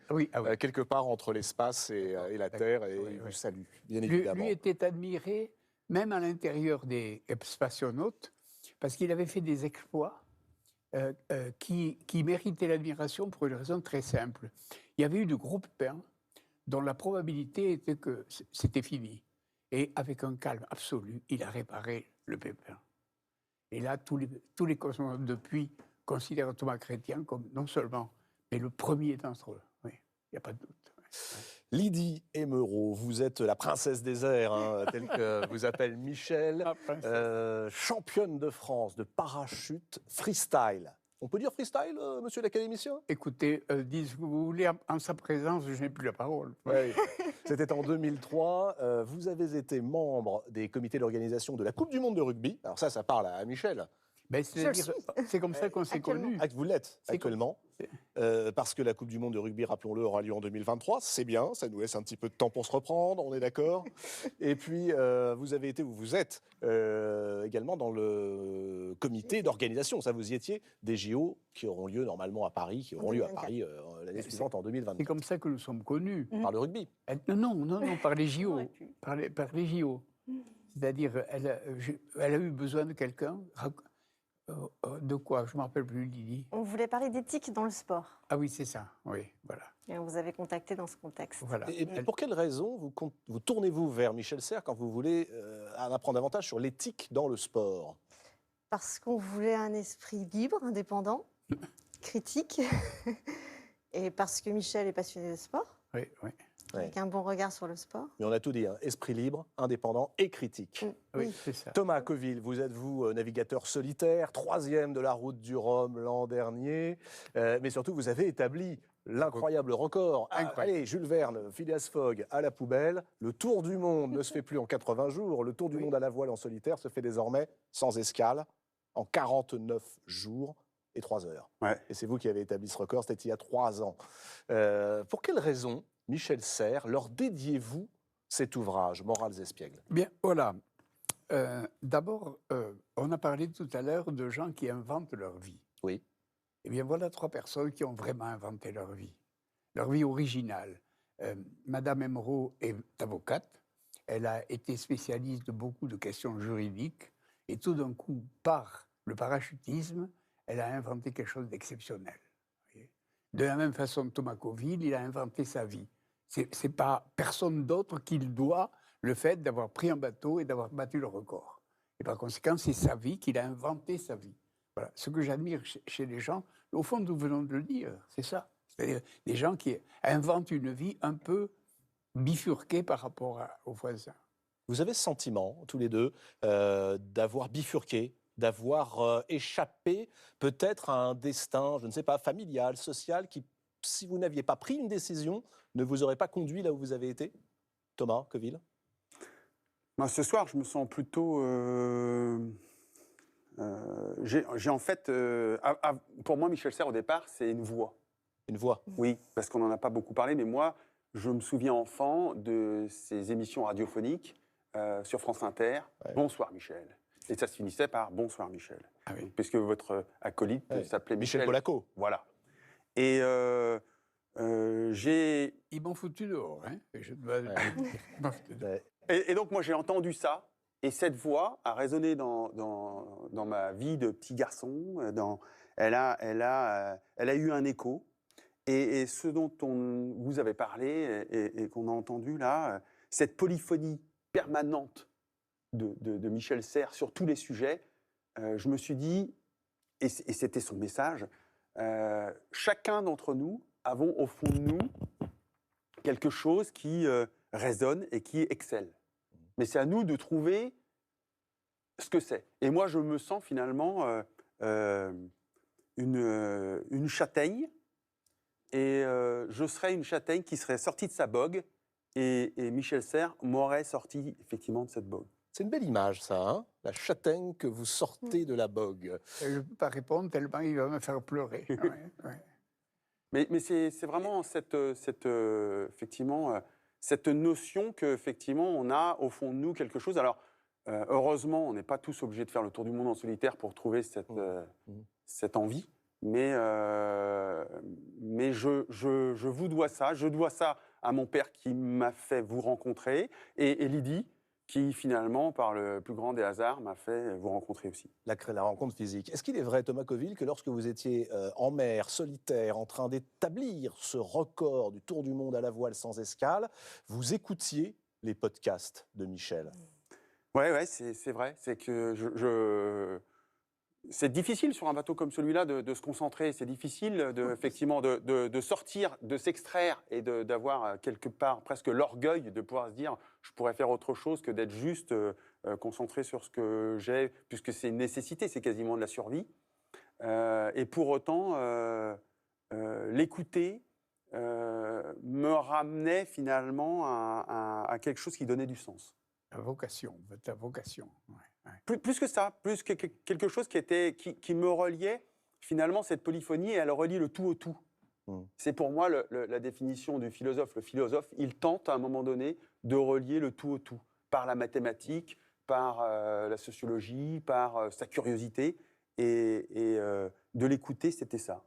quelque part entre l'espace et la Terre, et il vous salue, bien évidemment. Lui était admiré, même à l'intérieur des spationautes, parce qu'il avait fait des exploits qui méritaient l'admiration pour une raison très simple. Il y avait eu de gros pépins dont la probabilité était que c'était fini. Et avec un calme absolu, il a réparé le pépin. Et là, tous les cosmonautes depuis considèrent Thomas Chrétien comme non seulement, mais le premier d'entre eux. Oui, il n'y a pas de doute. Lydie Emeraude, vous êtes la princesse des airs, hein, telle que vous appelle Michel, championne de France de parachute freestyle. On peut dire freestyle, monsieur l'académicien? Écoutez, dites ce que vous voulez, en sa présence, je n'ai plus la parole. Oui. C'était en 2003. Vous avez été membre des comités d'organisation de la Coupe du Monde de rugby. Alors ça parle à Michel. Ben, c'est comme ça qu'on s'est connus. Vous l'êtes actuellement. Parce que la Coupe du Monde de rugby, rappelons-le, aura lieu en 2023. C'est bien, ça nous laisse un petit peu de temps pour se reprendre, on est d'accord. Et puis, vous êtes également dans le comité d'organisation. Ça, vous y étiez des JO qui auront lieu normalement à Paris, qui auront lieu à Paris l'année suivante en 2024. C'est comme ça que nous sommes connus. Par le rugby? Non, par les JO. Par les JO. C'est-à-dire, elle a eu besoin de quelqu'un. De quoi? Je ne me rappelle plus, Lydie. On voulait parler d'éthique dans le sport. Ah oui, c'est ça, oui, voilà. Et on vous avait contacté dans ce contexte. Voilà. Et pour quelle raison vous tournez-vous vers Michel Serres quand vous voulez en apprendre davantage sur l'éthique dans le sport? Parce qu'on voulait un esprit libre, indépendant, critique, et parce que Michel est passionné de sport. Oui, oui. Avec un bon regard sur le sport. Mais on a tout dit, hein, esprit libre, indépendant et critique. Oui, c'est ça. Thomas Coville, vous êtes navigateur solitaire, 3e de la route du Rhum l'an dernier, mais surtout vous avez établi l'incroyable record. Allez, Jules Verne, Phileas Fogg à la poubelle, le tour du monde ne se fait plus en 80 jours, le tour du monde à la voile en solitaire se fait désormais sans escale, en 49 jours et 3 heures. Ouais. Et c'est vous qui avez établi ce record, c'était il y a 3 ans. Pour quelle raison, Michel Serres, leur dédiez-vous cet ouvrage, Morales espiègles? Bien, voilà. D'abord, on a parlé tout à l'heure de gens qui inventent leur vie. Oui. Eh bien, voilà 3 personnes qui ont vraiment inventé leur vie originale. Madame Emeraude est avocate. Elle a été spécialiste de beaucoup de questions juridiques. Et tout d'un coup, par le parachutisme, elle a inventé quelque chose d'exceptionnel. De la même façon, Thomas Coville, il a inventé sa vie. C'est pas personne d'autre qui le doit le fait d'avoir pris un bateau et d'avoir battu le record. Et par conséquent, c'est sa vie qu'il a inventé sa vie. Voilà. Ce que j'admire chez les gens, au fond, nous venons de le dire, c'est ça. C'est-à-dire des gens qui inventent une vie un peu bifurquée par rapport aux voisins. Vous avez ce sentiment, tous les deux, d'avoir bifurqué, d'avoir échappé peut-être à un destin, je ne sais pas, familial, social, qui, si vous n'aviez pas pris une décision, ne vous aurait pas conduit là où vous avez été? Thomas Coville? Ben, ce soir, je me sens plutôt... j'ai en fait... pour moi, Michel Serres, au départ, c'est une voix. Une voix? Oui, parce qu'on n'en a pas beaucoup parlé, mais moi, je me souviens enfant de ces émissions radiophoniques sur France Inter. Ouais. Bonsoir Michel. Et ça se finissait par Bonsoir Michel. Ah oui. Puisque votre acolyte s'appelait Michel Polaco. Voilà. Et j'ai... Ils m'ont foutu dehors, hein. Et donc moi j'ai entendu ça, Et cette voix a résonné dans ma vie de petit garçon. Elle a eu un écho. Et ce dont vous avez parlé et qu'on a entendu là, cette polyphonie permanente de Michel Serres sur tous les sujets, je me suis dit, et c'était son message, chacun d'entre nous avons au fond de nous quelque chose qui résonne et qui excelle. Mais c'est à nous de trouver ce que c'est. Et moi, je me sens finalement une châtaigne, et je serais une châtaigne qui serait sortie de sa bogue, et Michel Serres m'aurait sorti effectivement de cette bogue. C'est une belle image, ça, hein, la châtaigne que vous sortez de la bogue. Je ne peux pas répondre tellement il va me faire pleurer. Mais c'est vraiment effectivement, cette notion qu'effectivement, on a au fond de nous quelque chose. Alors, heureusement, on n'est pas tous obligés de faire le tour du monde en solitaire pour trouver cette envie. Mais je vous dois ça. Je dois ça à mon père qui m'a fait vous rencontrer, et Lydie, qui finalement, par le plus grand des hasards, m'a fait vous rencontrer aussi. La rencontre physique. Est-ce qu'il est vrai, Thomas Coville, que lorsque vous étiez en mer, solitaire, en train d'établir ce record du tour du monde à la voile sans escale, vous écoutiez les podcasts de Michel? Ouais, c'est vrai. C'est que c'est difficile sur un bateau comme celui-là de se concentrer. C'est difficile effectivement de sortir, de s'extraire et d'avoir quelque part presque l'orgueil de pouvoir se dire je pourrais faire autre chose que d'être juste concentré sur ce que j'ai, puisque c'est une nécessité, c'est quasiment de la survie. Et pour autant, l'écouter me ramenait finalement à quelque chose qui donnait du sens. Ta vocation. Ouais. Plus que ça, plus que quelque chose qui me reliait finalement cette polyphonie, et elle relie le tout au tout. C'est pour moi la définition du philosophe. Le philosophe, il tente à un moment donné de relier le tout au tout, par la mathématique, par la sociologie, par sa curiosité, et de l'écouter, c'était ça.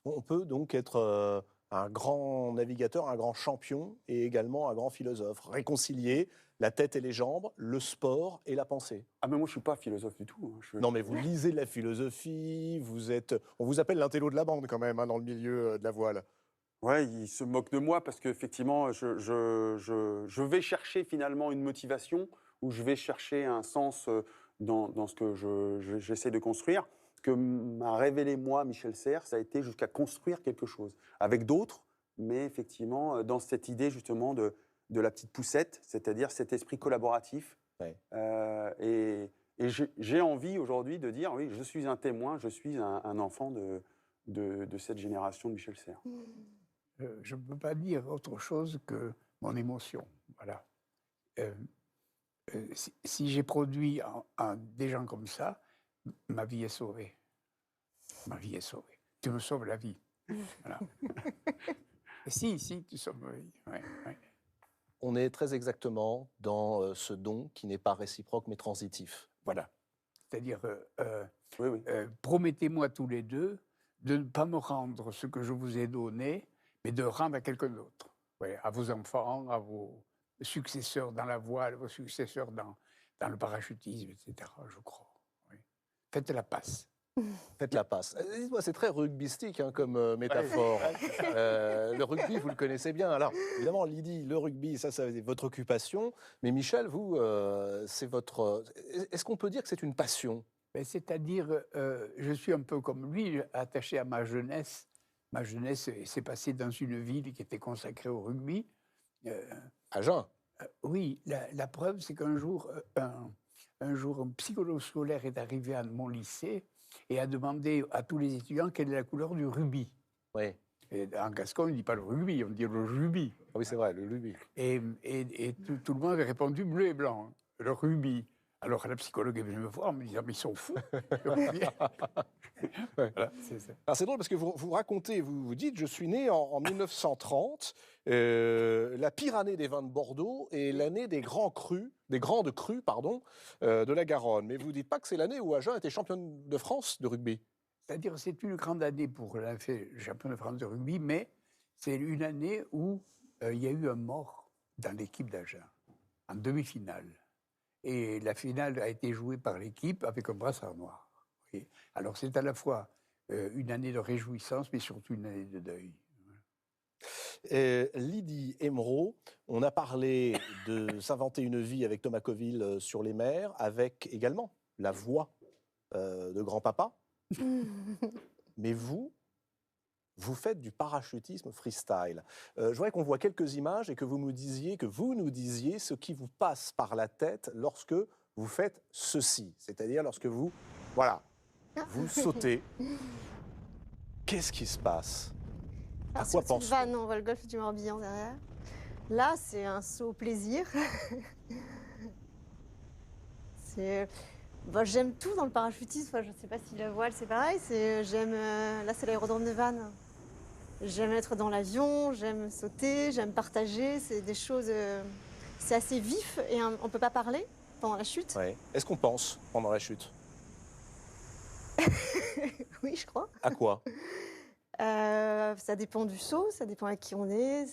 On peut donc être un grand navigateur, un grand champion et également un grand philosophe. Réconcilier la tête et les jambes, le sport et la pensée. Ah mais moi je suis pas philosophe du tout. Non mais vous lisez de la philosophie, on vous appelle l'intello de la bande quand même, hein, dans le milieu de la voile. Ouais, il se moque de moi parce qu'effectivement je vais chercher finalement une motivation, ou je vais chercher un sens dans ce que j'essaie de construire. Ce que m'a révélé moi Michel Serres, ça a été jusqu'à construire quelque chose avec d'autres, mais effectivement dans cette idée justement de la petite poussette, c'est-à-dire cet esprit collaboratif. Ouais. Et j'ai envie aujourd'hui de dire, oui, je suis un témoin, je suis un enfant de cette génération de Michel Serres. Je ne peux pas dire autre chose que mon émotion. Voilà. Si j'ai produit des gens comme ça, ma vie est sauvée. Ma vie est sauvée. Tu me sauves la vie. Voilà. Si, tu sauves ma vie. Ouais. On est très exactement dans ce don qui n'est pas réciproque mais transitif. Voilà. C'est-à-dire, Oui. promettez-moi tous les deux de ne pas me rendre ce que je vous ai donné, mais de rendre à quelqu'un d'autre. Ouais, à vos enfants, à vos successeurs dans la voile, vos successeurs dans le parachutisme, etc., je crois. Oui. Faites la passe. Faites la passe. C'est très rugbystique hein, comme métaphore. Le rugby, vous le connaissez bien. Alors, évidemment, Lydie, le rugby, ça c'est votre occupation. Mais Michel, vous, c'est votre... Est-ce qu'on peut dire que c'est une passion? C'est-à-dire, je suis un peu comme lui, attaché à ma jeunesse. Ma jeunesse s'est passée dans une ville qui était consacrée au rugby. Agen. Oui, la preuve, c'est qu'un jour, un psychologue scolaire est arrivé à mon lycée et a demandé à tous les étudiants quelle est la couleur du rubis. Oui. Et en gascon, on ne dit pas le rugby, on dit le rubis. Ah oui, c'est vrai, le rubis. Et tout le monde avait répondu bleu et blanc, le rubis. Alors la psychologue est venue me voir en me disant « mais ils sont fous !» Ouais. Voilà, c'est ça. Alors c'est drôle parce que vous racontez, vous dites, je suis né en 1930, la pire année des vins de Bordeaux et l'année des grandes crues, de la Garonne. Mais vous ne dites pas que c'est l'année où Agen était championne de France de rugby. C'est-à-dire c'est une grande année pour le champion de France de rugby, mais c'est une année où il y a eu un mort dans l'équipe d'Agen, en demi-finale. et la finale a été jouée par l'équipe avec un brassard noir. Vous voyez. Alors c'est à la fois une année de réjouissance, mais surtout une année de deuil. Lydie Emeraude, on a parlé de s'inventer une vie avec Thomas Coville sur les mers, avec également la voix de grand-papa. Mais vous faites du parachutisme freestyle. Je voudrais qu'on voit quelques images et que vous nous disiez ce qui vous passe par la tête lorsque vous faites ceci. C'est-à-dire lorsque vous sautez. Qu'est-ce qui se passe? À quoi pensez-vous? On voit le golfe du Morbihan derrière. Là, c'est un saut au plaisir. J'aime tout dans le parachutisme. Je ne sais pas si la voile, c'est pareil. Là, c'est l'aérodrome de Vannes. J'aime être dans l'avion, j'aime sauter, j'aime partager. C'est des choses... c'est assez vif et on ne peut pas parler pendant la chute. Ouais. Est-ce qu'on pense pendant la chute? Oui, je crois. À quoi? Ça dépend du saut, ça dépend à qui on est.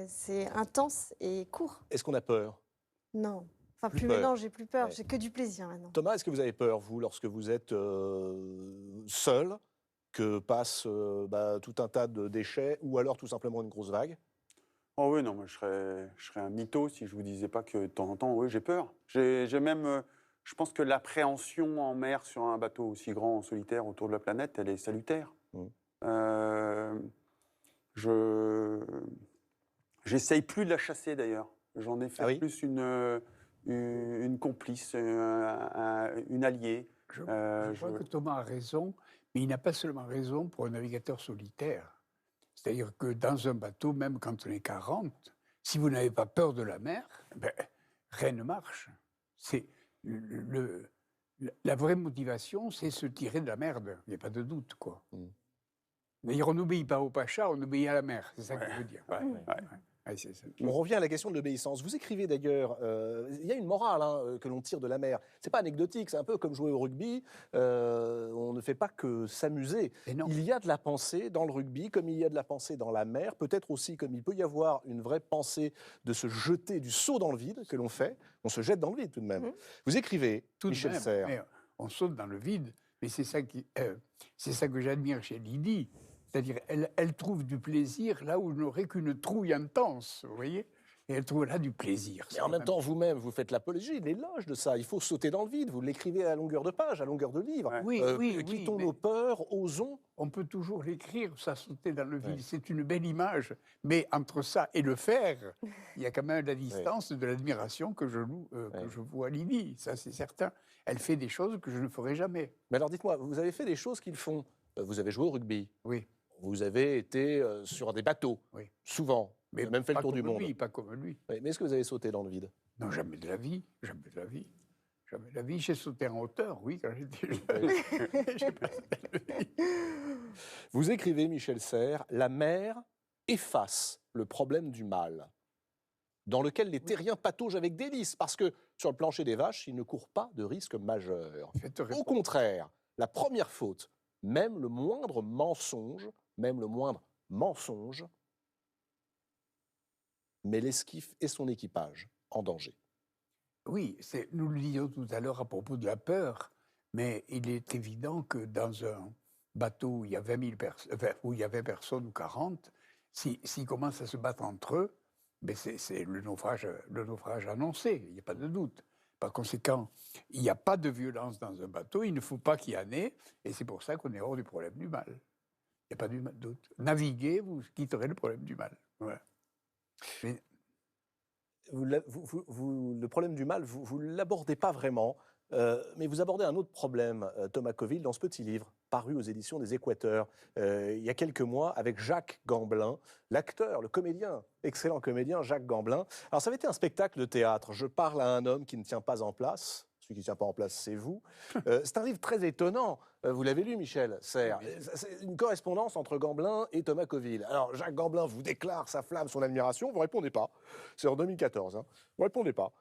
C'est intense et court. Est-ce qu'on a peur? Non. Enfin, plus peur. maintenant, j'ai plus peur. Ouais. J'ai que du plaisir maintenant. Thomas, est-ce que vous avez peur, vous, lorsque vous êtes seul, que passe tout un tas de déchets ou alors tout simplement une grosse vague? Oh oui, non, moi je serais un mytho si je vous disais pas que de temps en temps, oui, j'ai peur. J'ai même, je pense que l'appréhension en mer sur un bateau aussi grand en solitaire autour de la planète, elle est salutaire. J'essaye plus de la chasser d'ailleurs. J'en ai fait plus une complice, une alliée. Je crois que Thomas a raison, mais il n'a pas seulement raison pour un navigateur solitaire. C'est-à-dire que dans un bateau, même quand on est 40, si vous n'avez pas peur de la mer, rien ne marche. La vraie motivation, c'est se tirer de la merde. Il n'y a pas de doute, quoi. D'ailleurs, on n'obéit pas au pacha, on obéit à la mer. C'est ça que je veux dire. On revient à la question de l'obéissance. Vous écrivez d'ailleurs, il y a une morale que l'on tire de la mer. C'est pas anecdotique, c'est un peu comme jouer au rugby. On ne fait pas que s'amuser. Il y a de la pensée dans le rugby, comme il y a de la pensée dans la mer. Peut-être aussi comme il peut y avoir une vraie pensée de se jeter, du saut dans le vide que l'on fait. On se jette dans le vide tout de même. Vous écrivez, Michel Serres. On saute dans le vide, mais c'est ça que j'admire chez Lydie. C'est-à-dire, elle trouve du plaisir là où je n'aurais qu'une trouille intense, vous voyez? Et elle trouve là du plaisir. Mais en même temps, vous-même, vous faites l'apologie, l'éloge de ça. Il faut sauter dans le vide. Vous l'écrivez à longueur de page, à longueur de livre. Quittons nos peurs, osons. On peut toujours l'écrire, ça, sauter dans le vide. C'est une belle image. Mais entre ça et le faire, il y a quand même la distance de l'admiration que je vois à Lydie. Ça, c'est certain. Elle fait des choses que je ne ferai jamais. Mais alors, dites-moi, vous avez fait des choses qu'ils font. Vous avez joué au rugby. Oui. Vous avez été sur des bateaux, souvent. Mais vous avez même fait le tour du monde. Lui, pas comme lui. Oui, mais est-ce que vous avez sauté dans le vide? Non, jamais de la vie. Jamais de la vie. Jamais de la vie. J'ai sauté en hauteur, oui, quand j'étais jeune. Vous écrivez, Michel Serres, la mer efface le problème du mal, dans lequel les terriens pataugent avec délice, parce que sur le plancher des vaches, ils ne courent pas de risque majeur. Au contraire, la première faute, même le moindre mensonge, met l'esquif et son équipage en danger. Oui, nous le disions tout à l'heure à propos de la peur, mais il est évident que dans un bateau où il y a 20 000 personnes, où il y a 20 personnes ou 40, s'ils commencent à se battre entre eux, c'est le naufrage annoncé, il n'y a pas de doute. Par conséquent, il n'y a pas de violence dans un bateau, il ne faut pas qu'il y en ait, et c'est pour ça qu'on est hors du problème du mal. Il n'y a pas de doute. Naviguer, vous quitterez le problème du mal. Voilà. Mais... le problème du mal, vous ne l'abordez pas vraiment, mais vous abordez un autre problème, Thomas Coville, dans ce petit livre, paru aux éditions des Équateurs, il y a quelques mois, avec Jacques Gamblin, l'acteur, le comédien, excellent comédien Jacques Gamblin. Alors ça avait été un spectacle de théâtre, je parle à un homme qui ne tient pas en place. Celui qui ne tient pas en place, c'est vous. C'est un livre très étonnant. Vous l'avez lu, Michel Serres. C'est une correspondance entre Gamblin et Thomas Coville. Alors, Jacques Gamblin vous déclare sa flamme, son admiration. Vous ne répondez pas. C'est en 2014. Vous ne répondez pas.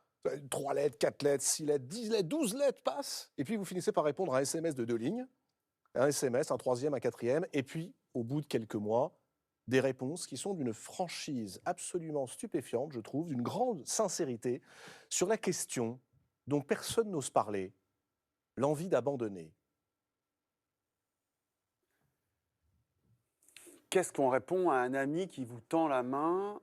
3 lettres, 4 lettres, 6 lettres, 10 lettres, 12 lettres passent. Et puis, vous finissez par répondre à un SMS de 2 lignes. Un SMS, un troisième, un quatrième. Et puis, au bout de quelques mois, des réponses qui sont d'une franchise absolument stupéfiante, je trouve, d'une grande sincérité sur la question dont personne n'ose parler, l'envie d'abandonner. Qu'est-ce qu'on répond à un ami qui vous tend la main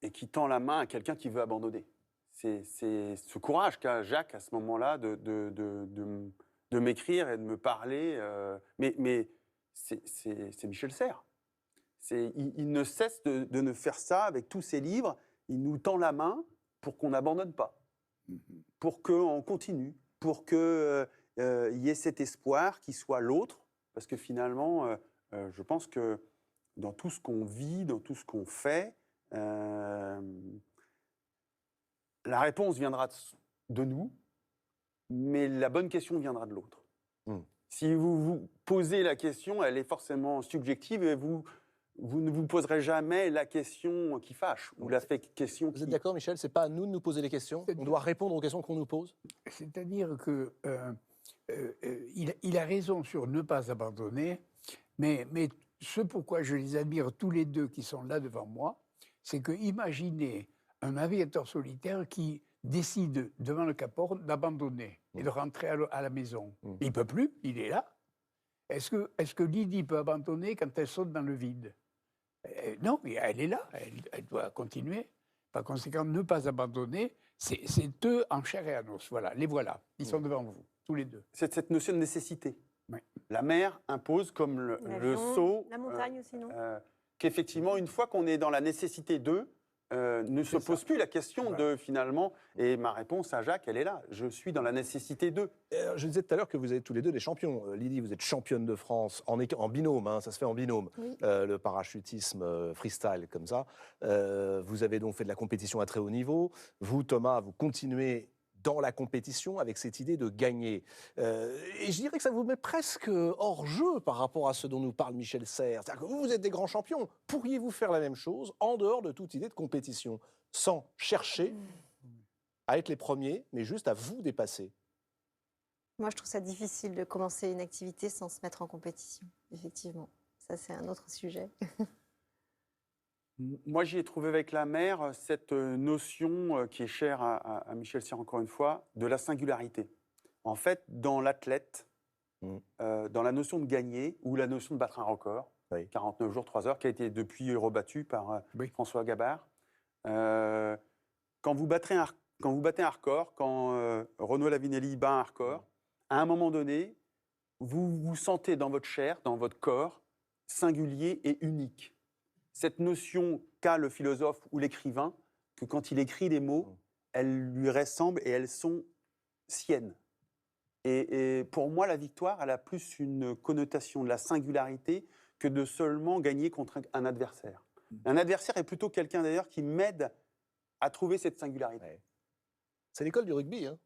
et qui tend la main à quelqu'un qui veut abandonner? C'est ce courage qu'a Jacques à ce moment-là de m'écrire et de me parler. Mais c'est Michel Serres. Il ne cesse de ne faire ça avec tous ses livres. Il nous tend la main pour qu'on n'abandonne pas, pour qu'on continue, pour qu'il y ait cet espoir qui soit l'autre. Parce que finalement, je pense que dans tout ce qu'on vit, dans tout ce qu'on fait, la réponse viendra de nous, mais la bonne question viendra de l'autre. Si vous vous posez la question, elle est forcément subjective et vous ne vous poserez jamais la question qui fâche ou la question qui... Vous êtes d'accord, Michel? C'est pas à nous de nous poser les questions. On doit répondre aux questions qu'on nous pose. C'est-à-dire que il a raison sur ne pas abandonner, mais ce pourquoi je les admire tous les deux qui sont là devant moi, c'est que imaginez un navigateur solitaire qui décide devant le Cap Horn d'abandonner et de rentrer à la maison. Il ne peut plus, il est là. Est-ce que Lydie peut abandonner quand elle saute dans le vide? Non, mais elle est là, elle doit continuer. Par conséquent, ne pas abandonner, c'est eux en chair et en os. Voilà, les voilà, ils sont devant vous, tous les deux. C'est cette notion de nécessité. Oui. La mer impose comme le saut. La montagne aussi, non? Qu'effectivement, une fois qu'on est dans la nécessité d'eux, ne se pose plus la question de finalement, et ma réponse à Jacques, elle est là, je suis dans la nécessité d'eux. Je disais tout à l'heure que vous êtes tous les deux des champions. Lydie, vous êtes championne de France en binôme, hein, ça se fait en binôme, Oui. le parachutisme freestyle comme ça. Vous avez donc fait de la compétition à très haut niveau. Vous, Thomas, vous continuez dans la compétition avec cette idée de gagner. Et je dirais que ça vous met presque hors jeu par rapport à ce dont nous parle Michel Serres. C'est-à-dire que vous êtes des grands champions. Pourriez-vous faire la même chose en dehors de toute idée de compétition, sans chercher à être les premiers, mais juste à vous dépasser? Moi, je trouve ça difficile de commencer une activité sans se mettre en compétition, effectivement. Ça, c'est un autre sujet. Moi, j'y ai trouvé avec la mer cette notion qui est chère à Michel Serres, encore une fois, de la singularité. En fait, dans l'athlète, dans la notion de gagner ou la notion de battre un record, 49 jours, 3 heures, qui a été depuis rebattu par François Gabard, quand vous battez un record, quand Renaud Lavinelli bat un record, à un moment donné, vous vous sentez dans votre chair, dans votre corps, singulier et unique. Cette notion qu'a le philosophe ou l'écrivain, que quand il écrit des mots, elles lui ressemblent et elles sont siennes. Et pour moi, la victoire, elle a plus une connotation de la singularité que de seulement gagner contre un adversaire. Un adversaire est plutôt quelqu'un d'ailleurs qui m'aide à trouver cette singularité. Ouais. C'est l'école du rugby, hein.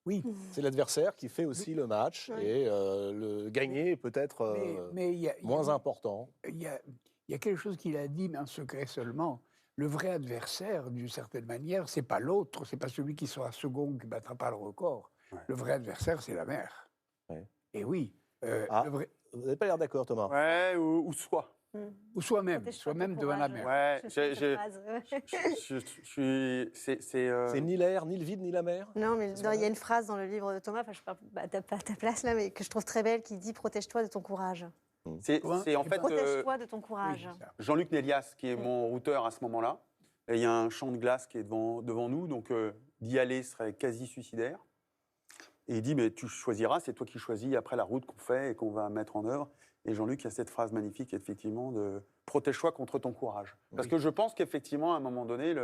Oui. C'est l'adversaire qui fait aussi le match et le gagner est peut-être moins important. Il y a quelque chose qu'il a dit, mais en secret seulement. Le vrai adversaire, d'une certaine manière, c'est pas l'autre, c'est pas celui qui sera second, qui battra pas le record. Ouais. Le vrai adversaire, c'est la mer. Ouais. Et oui. Le vrai... Vous n'avez pas l'air d'accord, Thomas? Ouais, ou soi. Ou soi-même devant la mer. Ouais, c'est ni l'air, ni le vide, ni la mer. Non, mais il y a une phrase dans le livre de Thomas, je parle pas à ta place là, mais que je trouve très belle, qui dit « Protège-toi de ton courage ». C'est en fait protège-toi de ton courage. Oui, Jean-Luc Nélias, qui est mon routeur à ce moment-là. Et il y a un champ de glace qui est devant nous, donc d'y aller serait quasi suicidaire. Et il dit, mais tu choisiras, c'est toi qui choisis après la route qu'on fait et qu'on va mettre en œuvre. Et Jean-Luc a cette phrase magnifique, effectivement, de « protège-toi contre ton courage ». Parce que je pense qu'effectivement, à un moment donné,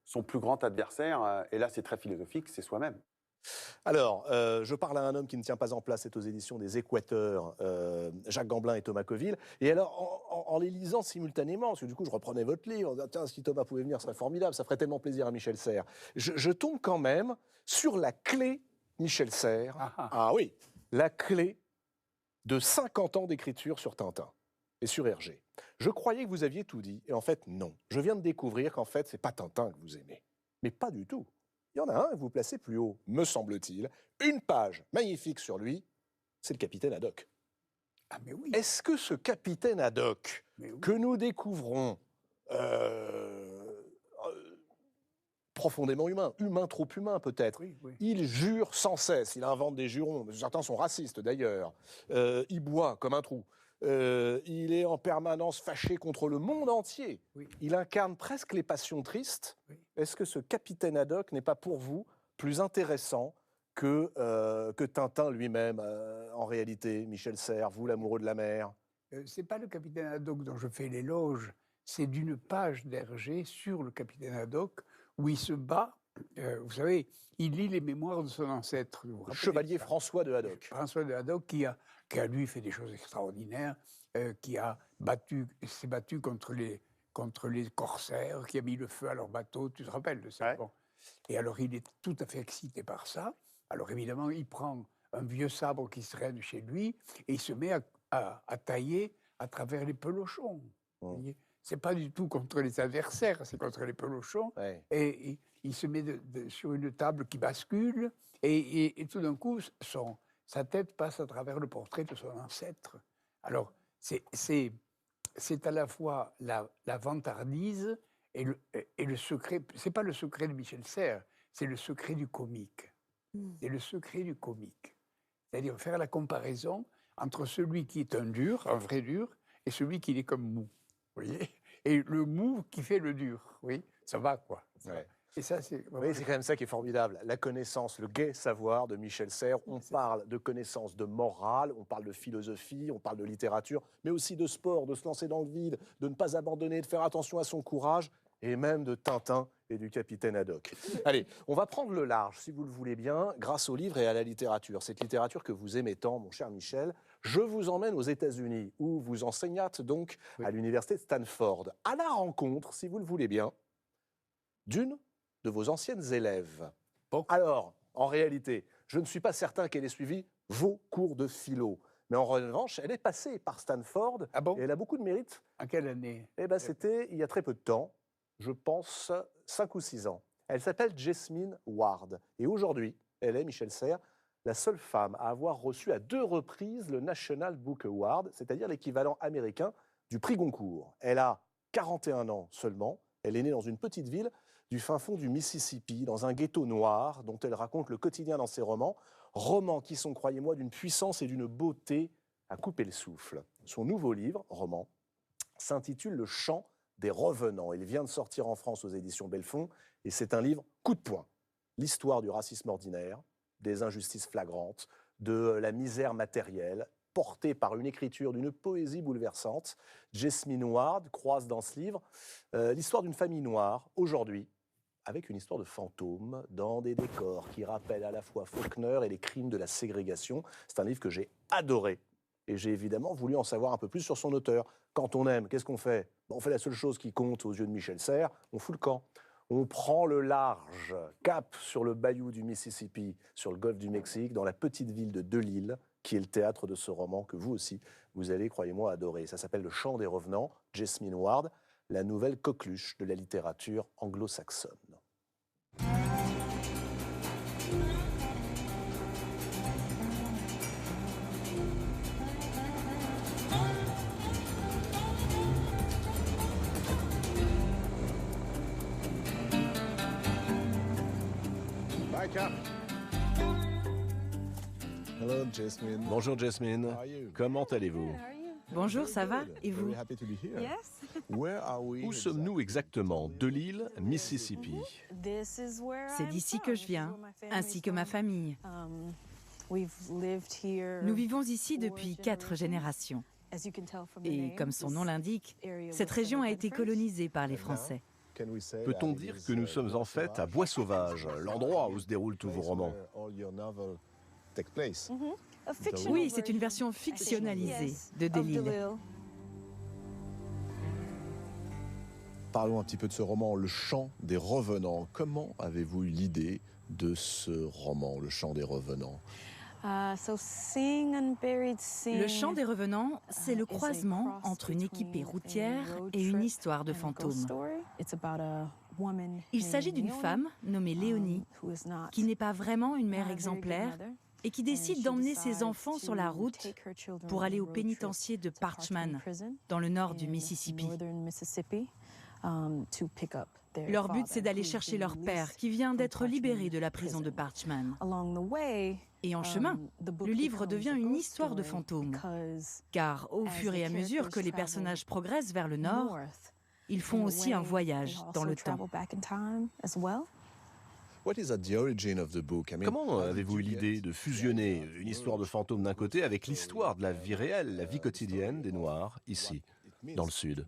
son plus grand adversaire, et là c'est très philosophique, c'est soi-même. Alors, je parle à un homme qui ne tient pas en place, c'est aux éditions des Équateurs, Jacques Gamblin et Thomas Coville. Et alors, en les lisant simultanément, parce que du coup, je reprenais votre livre, en disant, tiens, si Thomas pouvait venir, ce serait formidable, ça ferait tellement plaisir à Michel Serres. Je tombe quand même sur la clé Michel Serres. Ah oui, la clé de 50 ans d'écriture sur Tintin et sur Hergé. Je croyais que vous aviez tout dit, et en fait, non. Je viens de découvrir qu'en fait, c'est pas Tintin que vous aimez. Mais pas du tout. Il y en a un que vous placez plus haut, me semble-t-il. Une page magnifique sur lui, c'est le capitaine Haddock. Ah mais oui. Est-ce que ce capitaine Haddock, que nous découvrons profondément humain, trop humain peut-être. Oui, oui. Il jure sans cesse, il invente des jurons, certains sont racistes d'ailleurs, il boit comme un trou, il est en permanence fâché contre le monde entier, Oui. il incarne presque les passions tristes. Oui. Est-ce que ce capitaine Haddock n'est pas pour vous plus intéressant que Tintin lui-même, en réalité, Michel Serres, vous l'amoureux de la mer? C'est pas le capitaine Haddock dont je fais l'éloge, c'est d'une page d'Hergé sur le capitaine Haddock où il se bat. Vous savez, il lit les mémoires de son ancêtre. Vous vous Le rappelez chevalier ça François de Haddock. François de Haddock qui a lui fait des choses extraordinaires, qui s'est battu contre les corsaires, qui a mis le feu à leur bateau. Tu te rappelles de ça? Ouais. Bon. Et alors il est tout à fait excité par ça. Alors évidemment, il prend un vieux sabre qui traîne chez lui et il se met à tailler à travers les pelochons. Vous voyez, c'est pas du tout contre les adversaires, c'est contre les pelochons. Ouais. Et il se met sur une table qui bascule et tout d'un coup, sa tête passe à travers le portrait de son ancêtre. Alors, c'est à la fois la vantardise et le secret. C'est pas le secret de Michel Serres, c'est le secret du comique. C'est le secret du comique. C'est-à-dire faire la comparaison entre celui qui est un dur, un vrai dur, et celui qui est comme mou. Vous voyez? Et le mou qui fait le dur. Oui, ça va, quoi. Ça va. Et ça, c'est Oui, c'est quand même ça qui est formidable. La connaissance, le gai savoir de Michel Serres. On parle de connaissance, de morale, on parle de philosophie, on parle de littérature, mais aussi de sport, de se lancer dans le vide, de ne pas abandonner, de faire attention à son courage, et même de Tintin et du capitaine Haddock. Allez, on va prendre le large, si vous le voulez bien, grâce au livre et à la littérature. Cette littérature que vous aimez tant, mon cher Michel. Je vous emmène aux États-Unis, où vous enseignâtes donc à l'université de Stanford, à la rencontre, si vous le voulez bien, d'une de vos anciennes élèves. Bon. Alors, en réalité, je ne suis pas certain qu'elle ait suivi vos cours de philo. Mais en revanche, elle est passée par Stanford et elle a beaucoup de mérite. À quelle année? Eh bien, c'était il y a très peu de temps, je pense 5 ou 6 ans. Elle s'appelle Jesmyn Ward. Et aujourd'hui, elle est, Michel Serres, la seule femme à avoir reçu à 2 reprises le National Book Award, c'est-à-dire l'équivalent américain du prix Goncourt. Elle a 41 ans seulement. Elle est née dans une petite ville du fin fond du Mississippi, dans un ghetto noir dont elle raconte le quotidien dans ses romans. Romans qui sont, croyez-moi, d'une puissance et d'une beauté à couper le souffle. Son nouveau livre, roman, s'intitule Le Chant des Revenants. Il vient de sortir en France aux éditions Belfond et c'est un livre coup de poing. L'histoire du racisme ordinaire, des injustices flagrantes, de la misère matérielle, portée par une écriture d'une poésie bouleversante. Jesmyn Ward croise dans ce livre l'histoire d'une famille noire, aujourd'hui, avec une histoire de fantômes, dans des décors qui rappellent à la fois Faulkner et les crimes de la ségrégation. C'est un livre que j'ai adoré. Et j'ai évidemment voulu en savoir un peu plus sur son auteur. Quand on aime, qu'est-ce qu'on fait? On fait la seule chose qui compte aux yeux de Michel Serres, on fout le camp. On prend le large, cap sur le bayou du Mississippi, sur le golfe du Mexique, dans la petite ville de Delisle, qui est le théâtre de ce roman que vous aussi, vous allez, croyez-moi, adorer. Ça s'appelle Le Chant des Revenants, Jesmyn Ward, la nouvelle coqueluche de la littérature anglo-saxonne. Bye, Cap. Hello, Jesmyn. Bonjour Jesmyn, comment allez-vous? Bonjour, ça va? Et vous? Où sommes-nous exactement? Delisle, Mississippi. C'est d'ici que je viens, ainsi que ma famille. Nous vivons ici depuis 4 générations. Et comme son nom l'indique, cette région a été colonisée par les Français. Peut-on dire que nous sommes en fait à Bois-Sauvage, l'endroit où se déroulent tous vos romans? Oui, c'est une version fictionnalisée de Delisle. Parlons un petit peu de ce roman, Le Chant des Revenants. Comment avez-vous eu l'idée de ce roman, Le Chant des Revenants? Le Chant des Revenants, c'est le croisement entre une équipée routière et une histoire de fantômes. Il s'agit d'une femme nommée Léonie, qui n'est pas vraiment une mère exemplaire et qui décide d'emmener ses enfants sur la route pour aller au pénitencier de Parchman, dans le nord du Mississippi. Leur but, c'est d'aller chercher leur père, qui vient d'être libéré de la prison de Parchman. Et en chemin, le livre devient une histoire de fantômes. Car au fur et à mesure que les personnages progressent vers le nord, ils font aussi un voyage dans le temps. Comment avez-vous eu l'idée de fusionner une histoire de fantômes d'un côté avec l'histoire de la vie réelle, la vie quotidienne des Noirs, ici, dans le Sud?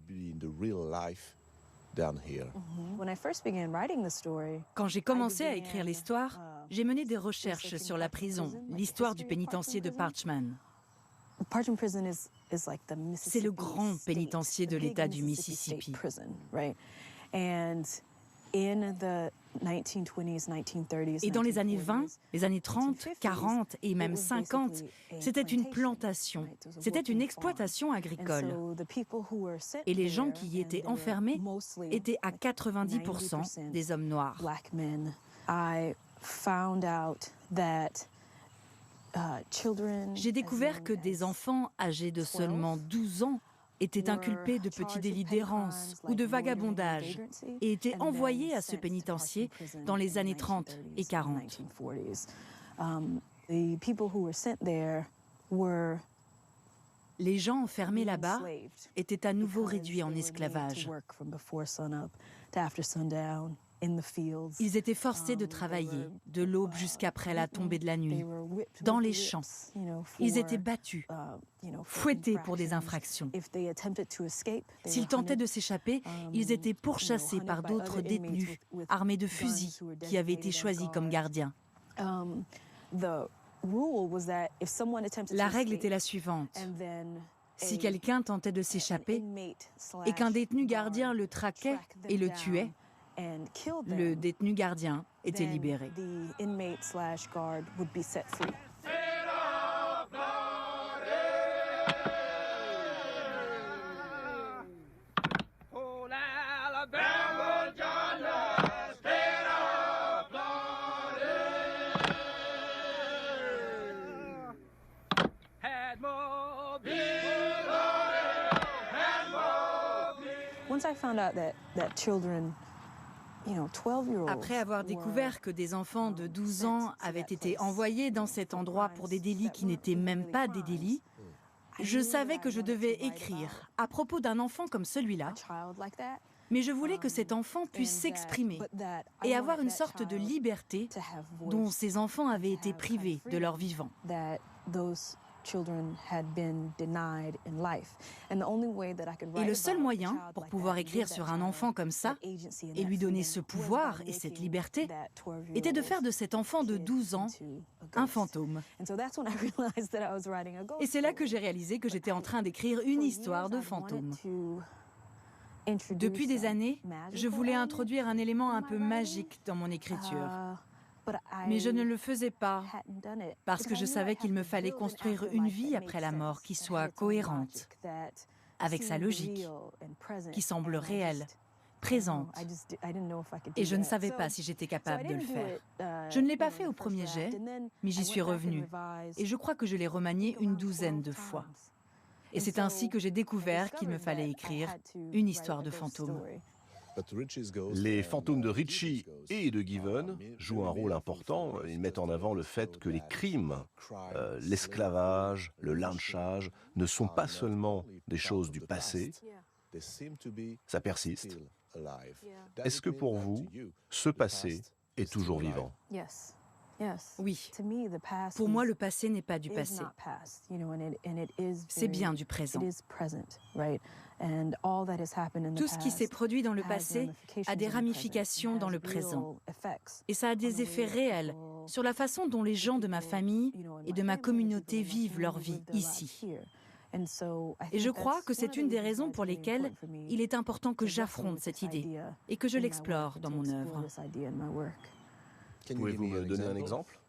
Quand j'ai commencé à écrire l'histoire, j'ai mené des recherches sur la prison, l'histoire du pénitencier de Parchman. C'est le grand pénitencier de l'État du Mississippi. Et dans les années 20, les années 30, 40 et même 50, c'était une plantation, c'était une exploitation agricole. Et les gens qui y étaient enfermés étaient à 90% des hommes noirs. J'ai découvert que des enfants âgés de seulement 12 ans étaient inculpés de petits délits d'errance ou de vagabondage et étaient envoyés à ce pénitencier dans les années 30 et 40. Les gens enfermés là-bas étaient à nouveau réduits en esclavage. Ils étaient forcés de travailler de l'aube jusqu'après la tombée de la nuit, dans les champs. Ils étaient battus, fouettés pour des infractions. S'ils tentaient de s'échapper, ils étaient pourchassés par d'autres détenus, armés de fusils, qui avaient été choisis comme gardiens. La règle était la suivante. Si quelqu'un tentait de s'échapper et qu'un détenu gardien le traquait et le tuait, le détenu gardien était libéré. Après avoir découvert que des enfants de 12 ans avaient été envoyés dans cet endroit pour des délits qui n'étaient même pas des délits, je savais que je devais écrire à propos d'un enfant comme celui-là, mais je voulais que cet enfant puisse s'exprimer et avoir une sorte de liberté dont ces enfants avaient été privés de leur vivant. Et le seul moyen pour pouvoir écrire sur un enfant comme ça et lui donner ce pouvoir et cette liberté était de faire de cet enfant de 12 ans un fantôme. Et c'est là que j'ai réalisé que j'étais en train d'écrire une histoire de fantôme. Depuis des années, je voulais introduire un élément un peu magique dans mon écriture. Mais je ne le faisais pas parce que je savais qu'il me fallait construire une vie après la mort qui soit cohérente, avec sa logique, qui semble réelle, présente. Et je ne savais pas si j'étais capable de le faire. Je ne l'ai pas fait au premier jet, mais j'y suis revenue. Et je crois que je l'ai remanié une douzaine de fois. Et c'est ainsi que j'ai découvert qu'il me fallait écrire une histoire de fantôme. Les fantômes de Ritchie et de Given jouent un rôle important. Ils mettent en avant le fait que les crimes, l'esclavage, le lynchage, ne sont pas seulement des choses du passé, ça persiste. Est-ce que pour vous, ce passé est toujours vivant? Oui. Pour moi, le passé n'est pas du passé. C'est bien du présent. Tout ce qui s'est produit dans le passé a des ramifications dans le présent. Et ça a des effets réels sur la façon dont les gens de ma famille et de ma communauté vivent leur vie ici. Et je crois que c'est une des raisons pour lesquelles il est important que j'affronte cette idée et que je l'explore dans mon œuvre. Pouvez-vous me donner un exemple?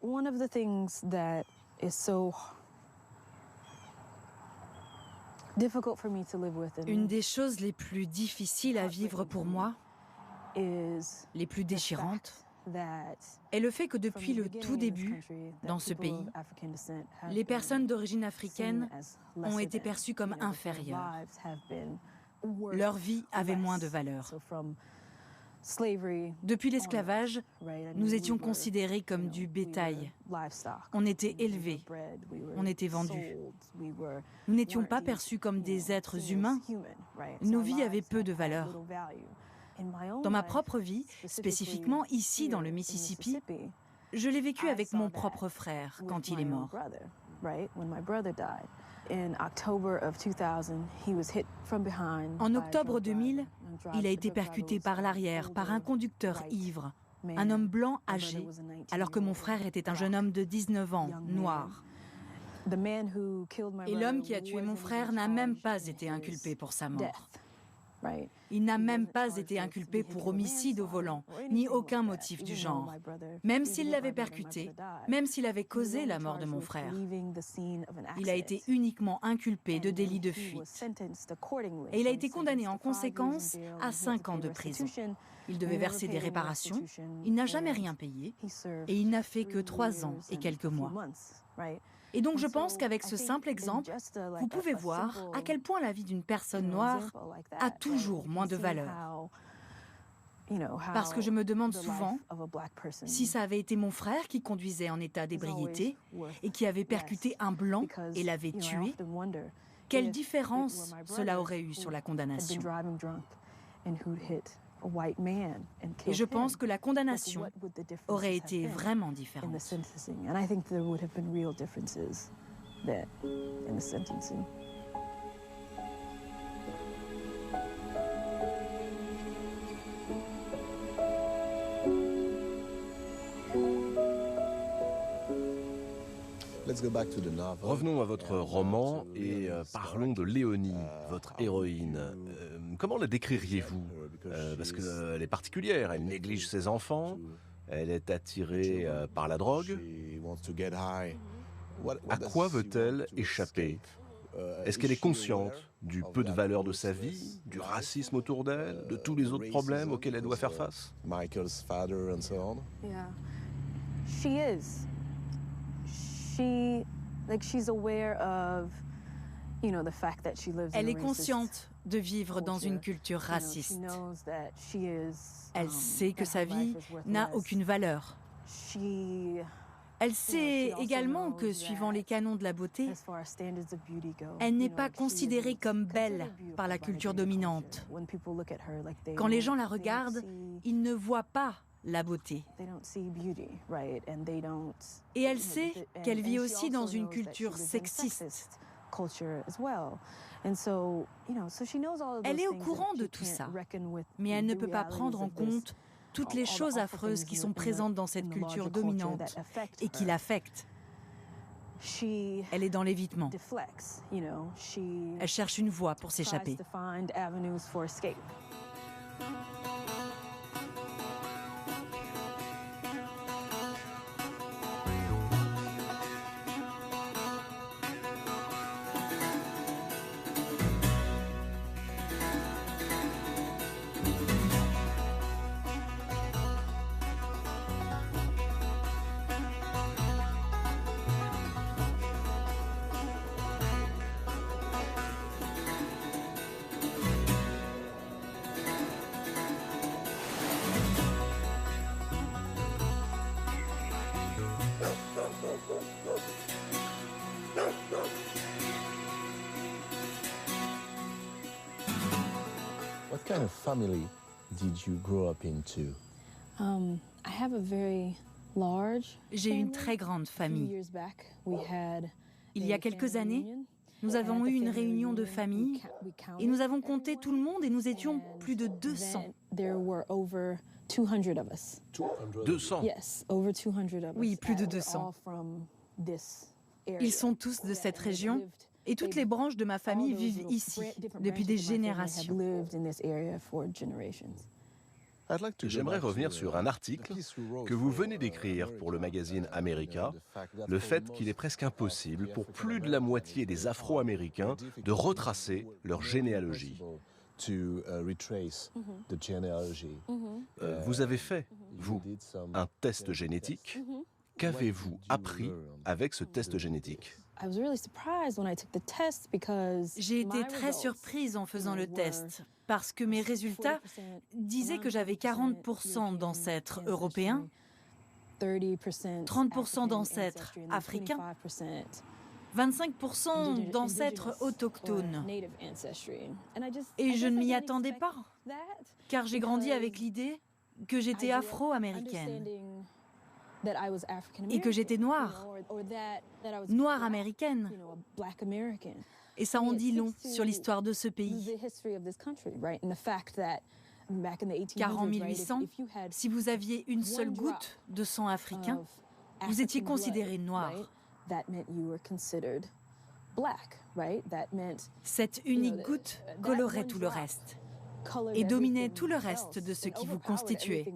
Une des choses les plus difficiles à vivre pour moi, les plus déchirantes, est le fait que depuis le tout début, dans ce pays, les personnes d'origine africaine ont été perçues comme inférieures. Leur vie avait moins de valeur. Depuis l'esclavage, nous étions considérés comme du bétail. On était élevés, on était vendus. Nous n'étions pas perçus comme des êtres humains. Nos vies avaient peu de valeur. Dans ma propre vie, spécifiquement ici dans le Mississippi, je l'ai vécu avec mon propre frère quand il est mort. En octobre 2000, il a été percuté par l'arrière par un conducteur ivre, un homme blanc âgé, alors que mon frère était un jeune homme de 19 ans, noir. Et l'homme qui a tué mon frère n'a même pas été inculpé pour sa mort. Il n'a même pas été inculpé pour homicide au volant, ni aucun motif du genre. Même s'il l'avait percuté, même s'il avait causé la mort de mon frère. Il a été uniquement inculpé de délit de fuite. Et il a été condamné en conséquence à 5 ans de prison. Il devait verser des réparations, il n'a jamais rien payé, et il n'a fait que 3 ans et quelques mois. Et donc je pense qu'avec ce simple exemple, vous pouvez voir à quel point la vie d'une personne noire a toujours moins de valeur. Parce que je me demande souvent si ça avait été mon frère qui conduisait en état d'ébriété et qui avait percuté un blanc et l'avait tué, quelle différence cela aurait eu sur la condamnation. Et je pense que la condamnation aurait été vraiment différente. Revenons à votre roman et parlons de Léonie, votre héroïne. Comment la décririez-vous? Parce qu'elle est particulière, elle néglige ses enfants, elle est attirée par la drogue. À quoi veut-elle échapper? Est-ce qu'elle est consciente du peu de valeur de sa vie, du racisme autour d'elle, de tous les autres problèmes auxquels elle doit faire face? Michael's father and so on. Yeah, she is. She's aware of, the fact that she lives in Elle a est racist consciente de vivre dans une culture raciste. Elle sait que sa vie n'a aucune valeur. Elle sait également que, suivant les canons de la beauté, elle n'est pas considérée comme belle par la culture dominante. Quand les gens la regardent, ils ne voient pas la beauté. Et elle sait qu'elle vit aussi dans une culture sexiste. Elle est au courant de tout ça, mais elle ne peut pas prendre en compte toutes les choses affreuses qui sont présentes dans cette culture dominante et qui l'affectent. Elle est dans l'évitement. Elle cherche une voie pour s'échapper. What kind of family did you grow up into? I have a very large J'ai une très grande famille. Il y a quelques années, nous avons eu une réunion de famille et nous avons compté tout le monde et nous étions plus de 200. 200? Oui, plus de 200. Ils sont tous de cette région et toutes les branches de ma famille vivent ici depuis des générations. J'aimerais revenir sur un article que vous venez d'écrire pour le magazine America, le fait qu'il est presque impossible pour plus de la moitié des Afro-Américains de retracer leur généalogie. Vous avez fait, vous, un test génétique. Qu'avez-vous appris avec ce test génétique? J'ai été très surprise en faisant le test parce que mes résultats disaient que j'avais 40% d'ancêtres européens, 30% d'ancêtres africains, 25% d'ancêtres autochtones. Et je ne m'y attendais pas, car j'ai grandi avec l'idée que j'étais afro-américaine et que j'étais noire, noire américaine. Et ça en dit long sur l'histoire de ce pays. Car en 1800, si vous aviez une seule goutte de sang africain, vous étiez considéré noir. Cette unique goutte colorait tout le reste et dominait tout le reste de ce qui vous constituait.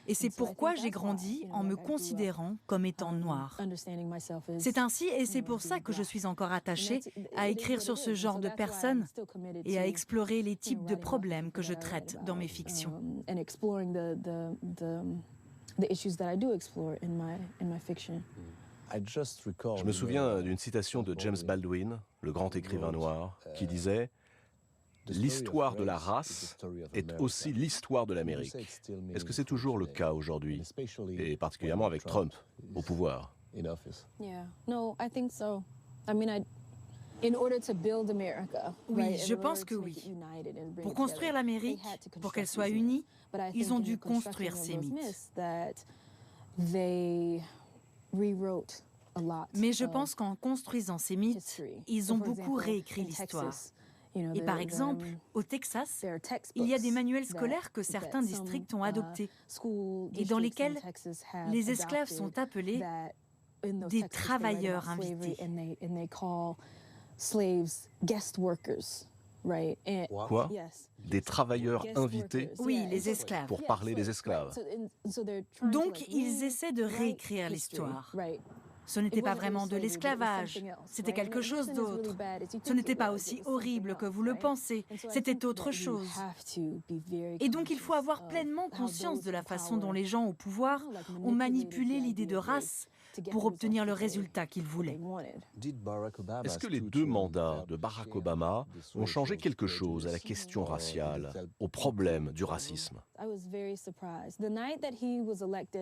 Et c'est pourquoi j'ai grandi en me considérant comme étant noire. C'est ainsi et c'est pour ça que je suis encore attachée à écrire sur ce genre de personnes et à explorer les types de problèmes que je traite dans mes fictions. Je me souviens d'une citation de James Baldwin, le grand écrivain noir, qui disait « L'histoire de la race est aussi l'histoire de l'Amérique ». Est-ce que c'est toujours le cas aujourd'hui, et particulièrement avec Trump au pouvoir? Oui, je pense que oui. Pour construire l'Amérique, pour qu'elle soit unie, ils ont dû construire ces mythes. Mais je pense qu'en construisant ces mythes, ils ont beaucoup réécrit l'histoire. Et par exemple, au Texas, il y a des manuels scolaires que certains districts ont adoptés et dans lesquels les esclaves sont appelés des travailleurs invités. Quoi? Des travailleurs invités? Oui, les esclaves. Pour parler des esclaves. Donc, ils essaient de réécrire l'histoire. Ce n'était pas vraiment de l'esclavage, c'était quelque chose d'autre. Ce n'était pas aussi horrible que vous le pensez, c'était autre chose. Et donc il faut avoir pleinement conscience de la façon dont les gens au pouvoir ont manipulé l'idée de race pour obtenir le résultat qu'ils voulaient. Est-ce que les 2 mandats de Barack Obama ont changé quelque chose à la question raciale, au problème du racisme?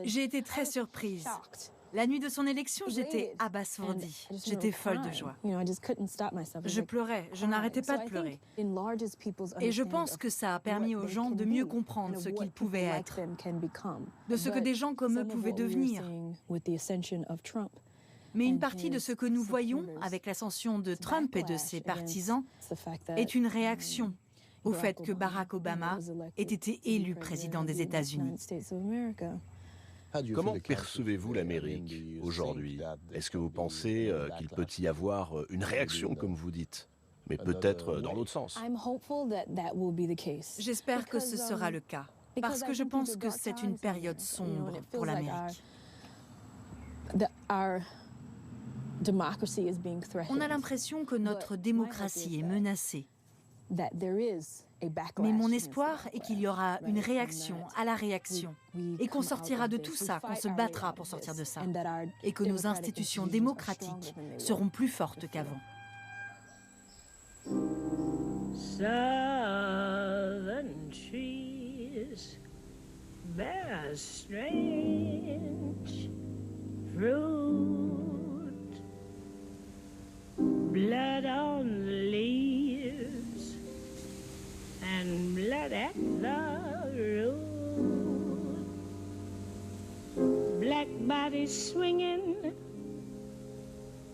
J'ai été très surprise. La nuit de son élection, j'étais abasourdie. J'étais folle de joie. Je pleurais, je n'arrêtais pas de pleurer. Et je pense que ça a permis aux gens de mieux comprendre ce qu'ils pouvaient être, de ce que des gens comme eux pouvaient devenir. Mais une partie de ce que nous voyons avec l'ascension de Trump et de ses partisans est une réaction au fait que Barack Obama ait été élu président des États-Unis. Comment percevez-vous l'Amérique aujourd'hui? Est-ce que vous pensez qu'il peut y avoir une réaction, comme vous dites, mais peut-être dans l'autre sens? J'espère que ce sera le cas, parce que je pense que c'est une période sombre pour l'Amérique. On a l'impression que notre démocratie est menacée. Mais mon espoir est qu'il y aura une réaction à la réaction et qu'on sortira de tout ça, qu'on se battra pour sortir de ça et que nos institutions démocratiques seront plus fortes qu'avant. Southern trees bear strange fruit, blood on the leaves and blood at the root, black bodies swinging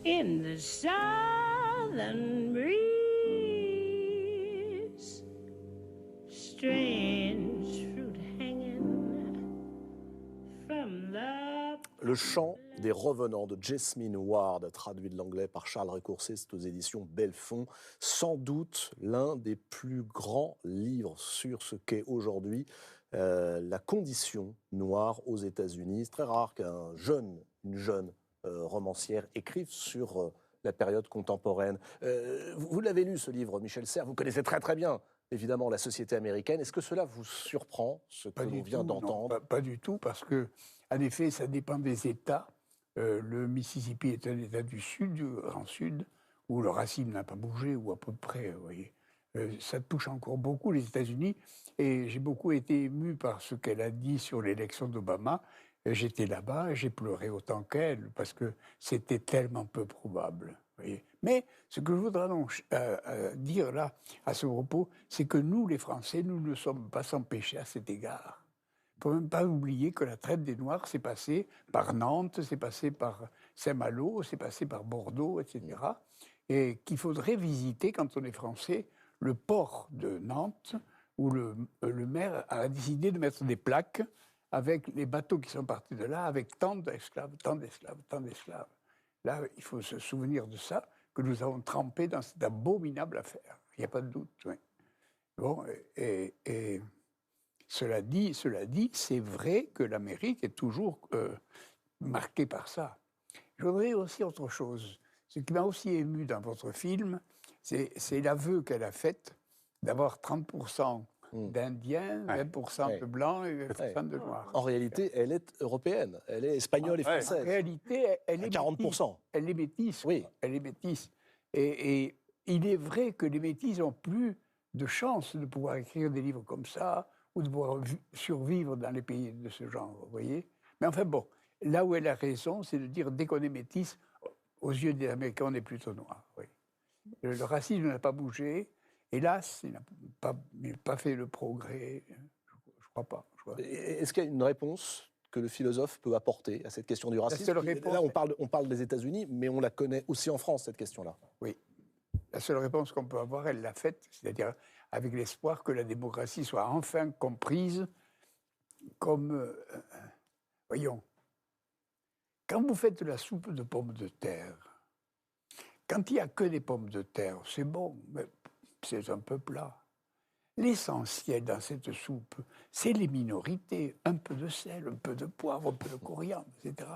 in the southern breeze, strange fruit hanging from the... Le chant des revenants de Jesmyn Ward, traduit de l'anglais par Charles Recourcé, c'est aux éditions Belfond. Sans doute l'un des plus grands livres sur ce qu'est aujourd'hui la condition noire aux États-Unis. C'est très rare qu'une jeune romancière écrive sur la période contemporaine. Vous l'avez lu, ce livre, Michel Serres, vous connaissez très très bien, évidemment, la société américaine. Est-ce que cela vous surprend, ce que l'on vient d'entendre? Pas du tout, parce que, en effet, ça dépend des États. Le Mississippi est un État du Sud, du Grand Sud, où le racisme n'a pas bougé, ou à peu près, vous voyez. Ça touche encore beaucoup les États-Unis. Et j'ai beaucoup été ému par ce qu'elle a dit sur l'élection d'Obama. J'étais là-bas et j'ai pleuré autant qu'elle, parce que c'était tellement peu probable. Vous voyez. Mais ce que je voudrais donc dire là, à ce propos, c'est que nous, les Français, nous ne sommes pas sans péché à cet égard. Il ne faut même pas oublier que la traite des Noirs s'est passée par Nantes, s'est passée par Saint-Malo, s'est passée par Bordeaux, etc. Et qu'il faudrait visiter, quand on est Français, le port de Nantes, où le maire a décidé de mettre des plaques avec les bateaux qui sont partis de là, avec tant d'esclaves, tant d'esclaves, tant d'esclaves. Là, il faut se souvenir de ça, que nous avons trempé dans cette abominable affaire. Il n'y a pas de doute. Oui. Bon, et cela dit, c'est vrai que l'Amérique est toujours marquée par ça. Je voudrais aussi autre chose. Ce qui m'a aussi ému dans votre film, c'est l'aveu qu'elle a fait d'avoir 30% d'Indiens, 20% de Blancs et 20% de Noirs. En réalité, elle est européenne, elle est espagnole et française. En réalité, elle est 40%. Métisse. Elle est métisse. Oui. Elle est métisse. Et il est vrai que les métis ont plus de chance de pouvoir écrire des livres comme ça ou de pouvoir survivre dans les pays de ce genre, vous voyez. Mais enfin bon, là où elle a raison, c'est de dire dès qu'on est métis, aux yeux des Américains, on est plutôt noir. Oui. Le racisme n'a pas bougé. Hélas, il n'a pas fait le progrès. Je ne crois pas. Est-ce qu'il y a une réponse que le philosophe peut apporter à cette question du racisme? Là, on parle des États-Unis, mais on la connaît aussi en France, cette question-là. Oui. La seule réponse qu'on peut avoir, elle l'a faite, c'est-à-dire avec l'espoir que la démocratie soit enfin comprise comme... voyons, quand vous faites de la soupe de pommes de terre, quand il n'y a que des pommes de terre, c'est bon, mais c'est un peu plat. L'essentiel dans cette soupe, c'est les minorités, un peu de sel, un peu de poivre, un peu de coriandre, etc.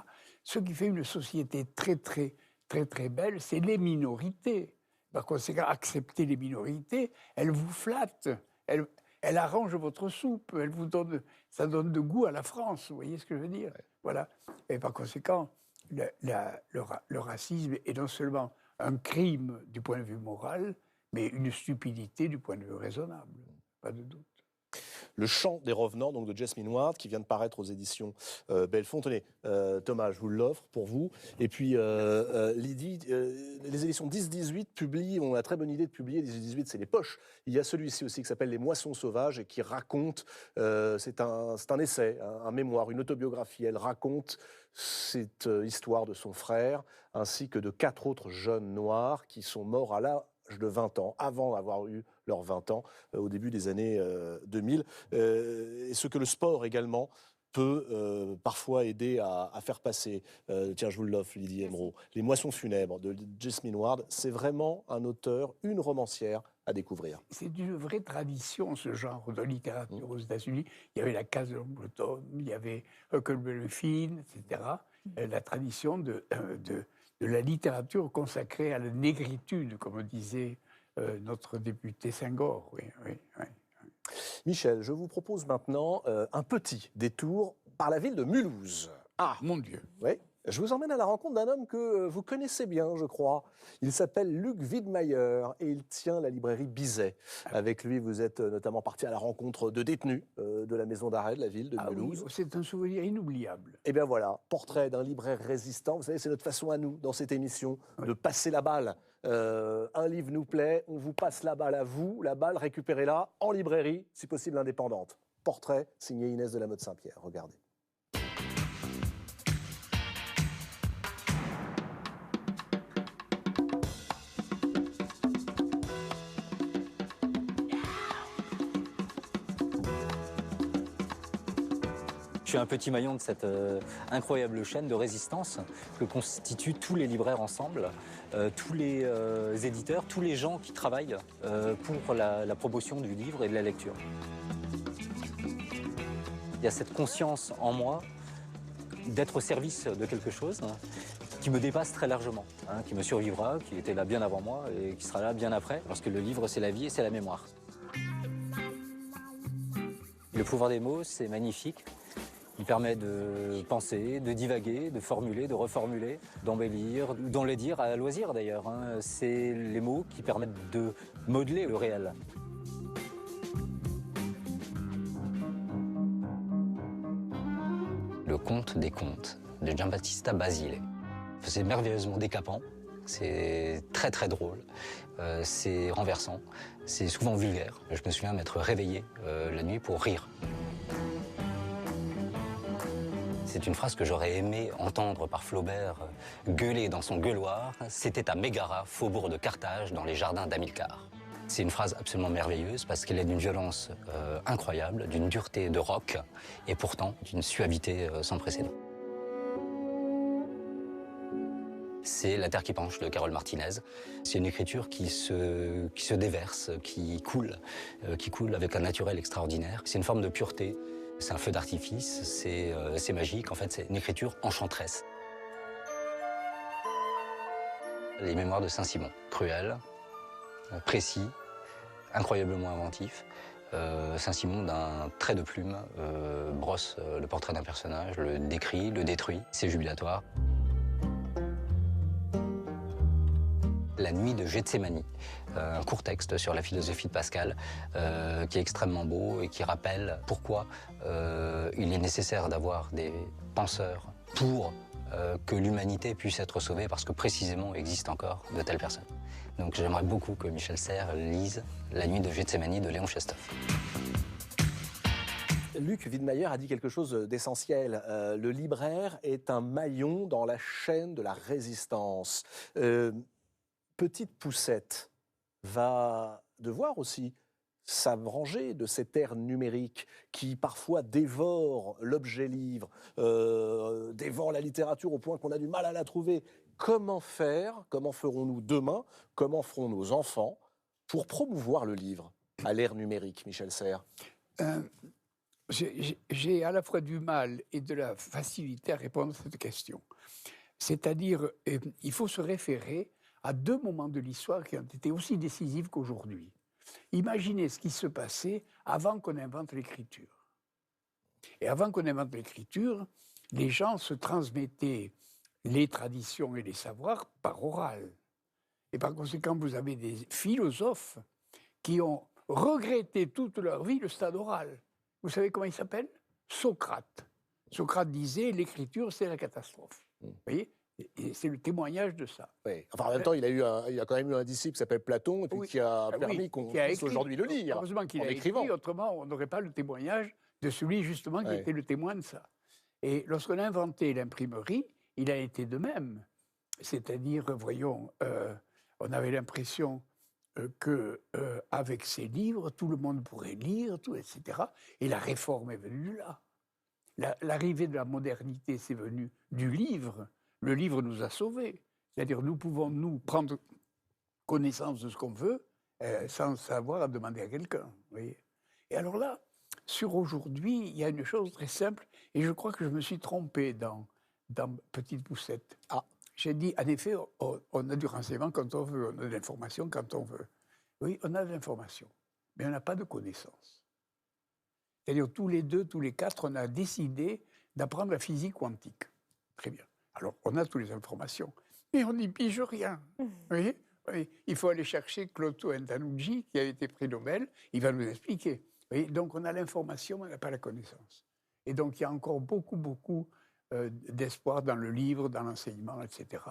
Ce qui fait une société très, très, très, très belle, c'est les minorités. Par conséquent, accepter les minorités, elles vous flattent, elles arrangent votre soupe, ça donne de goût à la France, vous voyez ce que je veux dire? Voilà. Et par conséquent, le racisme est non seulement un crime du point de vue moral, mais une stupidité du point de vue raisonnable, pas de doute. Le chant des revenants, donc de Jasmine Ward, qui vient de paraître aux éditions Bellefonds. Tenez, Thomas, je vous l'offre pour vous. Et puis, Lydie, les éditions 10-18 publient, on a la très bonne idée de publier, 10-18, c'est les poches. Il y a celui-ci aussi qui s'appelle Les Moissons Sauvages et qui raconte, c'est un essai, un mémoire, une autobiographie. Elle raconte cette histoire de son frère, ainsi que de 4 autres jeunes noirs qui sont morts à l'âge de 20 ans, avant d'avoir eu leurs 20 ans, au début des années 2000. Et ce que le sport également peut parfois aider à faire passer. Tiens, je vous l'offre, Lydie Emeraud. Les Moissons funèbres de Jasmine Ward, c'est vraiment un auteur, une romancière à découvrir. C'est une vraie tradition, ce genre de littérature aux États-Unis. Il y avait la Case de l'Angleton, il y avait Huckleberry Finn, etc. La tradition de la littérature consacrée à la négritude, comme disait notre député Senghor. Oui. Michel, je vous propose maintenant un petit détour par la ville de Mulhouse. Ah, mon Dieu. Oui, je vous emmène à la rencontre d'un homme que vous connaissez bien, je crois. Il s'appelle Luc Widmayer et il tient la librairie Bizet. Avec lui, vous êtes notamment parti à la rencontre de détenus de la maison d'arrêt de la ville de Mulhouse. Oui, c'est un souvenir inoubliable. Et bien voilà, portrait d'un libraire résistant. Vous savez, c'est notre façon à nous, dans cette émission, de passer la balle. Un livre nous plaît, on vous passe la balle à vous. La balle, récupérez-la en librairie, si possible indépendante. Portrait signé Inès de la Motte Saint-Pierre. Regardez. Je suis un petit maillon de cette incroyable chaîne de résistance que constituent tous les libraires ensemble, tous les éditeurs, tous les gens qui travaillent pour la promotion du livre et de la lecture. Il y a cette conscience en moi d'être au service de quelque chose qui me dépasse très largement, qui me survivra, qui était là bien avant moi et qui sera là bien après, parce que le livre, c'est la vie et c'est la mémoire. Le pouvoir des mots, c'est magnifique. Il permet de penser, de divaguer, de formuler, de reformuler, d'embellir, d'enlaidir à loisir d'ailleurs. C'est les mots qui permettent de modeler le réel. Le conte des contes de Giambattista Basile. C'est merveilleusement décapant, c'est très très drôle, c'est renversant, c'est souvent vulgaire. Je me souviens m'être réveillé la nuit pour rire. C'est une phrase que j'aurais aimé entendre par Flaubert gueuler dans son gueuloir. C'était à Mégara, faubourg de Carthage, dans les jardins d'Hamilcar. C'est une phrase absolument merveilleuse parce qu'elle est d'une violence incroyable, d'une dureté de roc et pourtant d'une suavité sans précédent. C'est La Terre qui penche de Carole Martinez. C'est une écriture qui se déverse, qui coule avec un naturel extraordinaire. C'est une forme de pureté. C'est un feu d'artifice, c'est magique. En fait, c'est une écriture enchanteresse. Les Mémoires de Saint-Simon. Cruel, précis, incroyablement inventif. Saint-Simon, d'un trait de plume, brosse le portrait d'un personnage, le décrit, le détruit. C'est jubilatoire. La nuit de Gethsémani, un court texte sur la philosophie de Pascal qui est extrêmement beau et qui rappelle pourquoi il est nécessaire d'avoir des penseurs pour que l'humanité puisse être sauvée, parce que précisément il existe encore de telles personnes. Donc j'aimerais beaucoup que Michel Serres lise La nuit de Gethsémani de Léon Chestov. Luc Widmayer a dit quelque chose d'essentiel. Le libraire est un maillon dans la chaîne de la résistance. Petite Poucette va devoir aussi s'abranger de cette ère numérique qui parfois dévore l'objet livre, dévore la littérature au point qu'on a du mal à la trouver. Comment faire, comment ferons-nous demain, comment feront nos enfants pour promouvoir le livre à l'ère numérique, Michel Serres? J'ai à la fois du mal et de la facilité à répondre à cette question. C'est-à-dire, il faut se référer à deux moments de l'histoire qui ont été aussi décisifs qu'aujourd'hui. Imaginez ce qui se passait avant qu'on invente l'écriture. Et avant qu'on invente l'écriture, les gens se transmettaient les traditions et les savoirs par oral. Et par conséquent, vous avez des philosophes qui ont regretté toute leur vie le stade oral. Vous savez comment il s'appelle? Socrate. Socrate disait « l'écriture, c'est la catastrophe ». Vous voyez? Et c'est le témoignage de ça. Oui. Enfin, en même temps, il a quand même eu un disciple qui s'appelle Platon et puis qui a permis qu'on puisse aujourd'hui le lire. Heureusement qu'il a écrit, autrement on n'aurait pas le témoignage de celui justement qui était le témoin de ça. Et lorsqu'on a inventé l'imprimerie, il a été de même. C'est-à-dire, voyons, on avait l'impression qu'avec ces livres, tout le monde pourrait lire, tout, etc. Et la réforme est venue là. L'arrivée de la modernité, c'est venu du livre. Le livre nous a sauvés. C'est-à-dire, nous pouvons, nous, prendre connaissance de ce qu'on veut sans savoir à demander à quelqu'un. Et alors là, sur aujourd'hui, il y a une chose très simple, et je crois que je me suis trompé dans Petite Poucette. J'ai dit, en effet, on a du renseignement quand on veut, on a de l'information quand on veut. Oui, on a de l'information, mais on n'a pas de connaissance. C'est-à-dire, tous les deux, tous les quatre, on a décidé d'apprendre la physique quantique. Très bien. Alors, on a toutes les informations, mais on n'y pige rien. Vous voyez? Oui. Il faut aller chercher Cloto Antanucci, qui a été prix Nobel, il va nous expliquer. Vous voyez? Donc, on a l'information, mais on n'a pas la connaissance. Et donc, il y a encore beaucoup d'espoir dans le livre, dans l'enseignement, etc.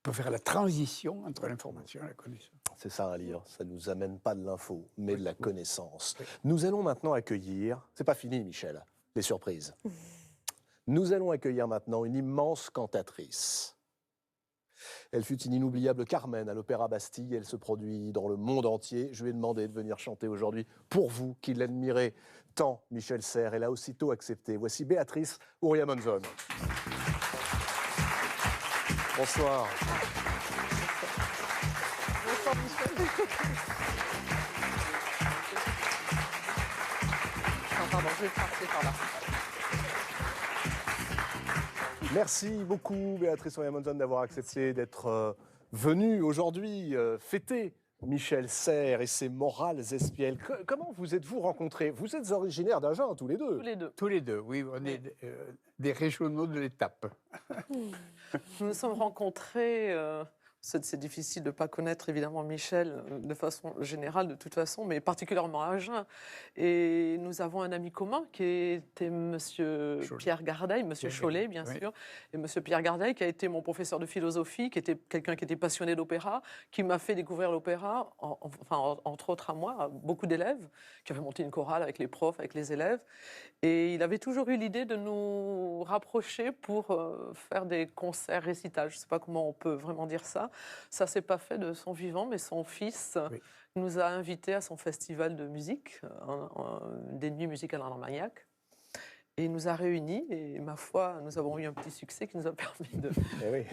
Pour faire la transition entre l'information et la connaissance. C'est ça un livre, ça ne nous amène pas de l'info, mais de la connaissance. Nous allons maintenant accueillir, c'est pas fini Michel, les surprises. Nous allons accueillir maintenant une immense cantatrice. Elle fut une inoubliable Carmen à l'Opéra Bastille. Elle se produit dans le monde entier. Je lui ai demandé de venir chanter aujourd'hui pour vous, qui l'admirez tant, Michel Serres. Elle a aussitôt accepté. Voici Béatrice Ouriamonzon. Bonsoir. Bonsoir, Michel. Non, pardon, je vais passer par là. Merci beaucoup, Béatrice Ouriamonzon, d'avoir accepté d'être venue aujourd'hui fêter Michel Serres et ses morales espiègles. Comment vous êtes-vous rencontrés? Vous êtes originaires d'Agen, tous les deux. Tous les deux. Tous les deux, oui. On est des régionaux de l'étape. Nous nous sommes rencontrés. C'est difficile de ne pas connaître évidemment Michel de façon générale, de toute façon, mais particulièrement à Agen. Et nous avons un ami commun qui était Monsieur Pierre Gardeil, Monsieur Chollet, bien sûr. Et Monsieur Pierre Gardeil, qui a été mon professeur de philosophie, qui était quelqu'un qui était passionné d'opéra, qui m'a fait découvrir l'opéra, entre autres à moi, à beaucoup d'élèves, qui avaient monté une chorale avec les profs, avec les élèves. Et il avait toujours eu l'idée de nous rapprocher pour faire des concerts récitals. Je ne sais pas comment on peut vraiment dire ça. Ça ne s'est pas fait de son vivant, mais son fils nous a invités à son festival de musique, des Nuits musicales en Armagnac. Et il nous a réunis, et ma foi, nous avons eu un petit succès qui nous a permis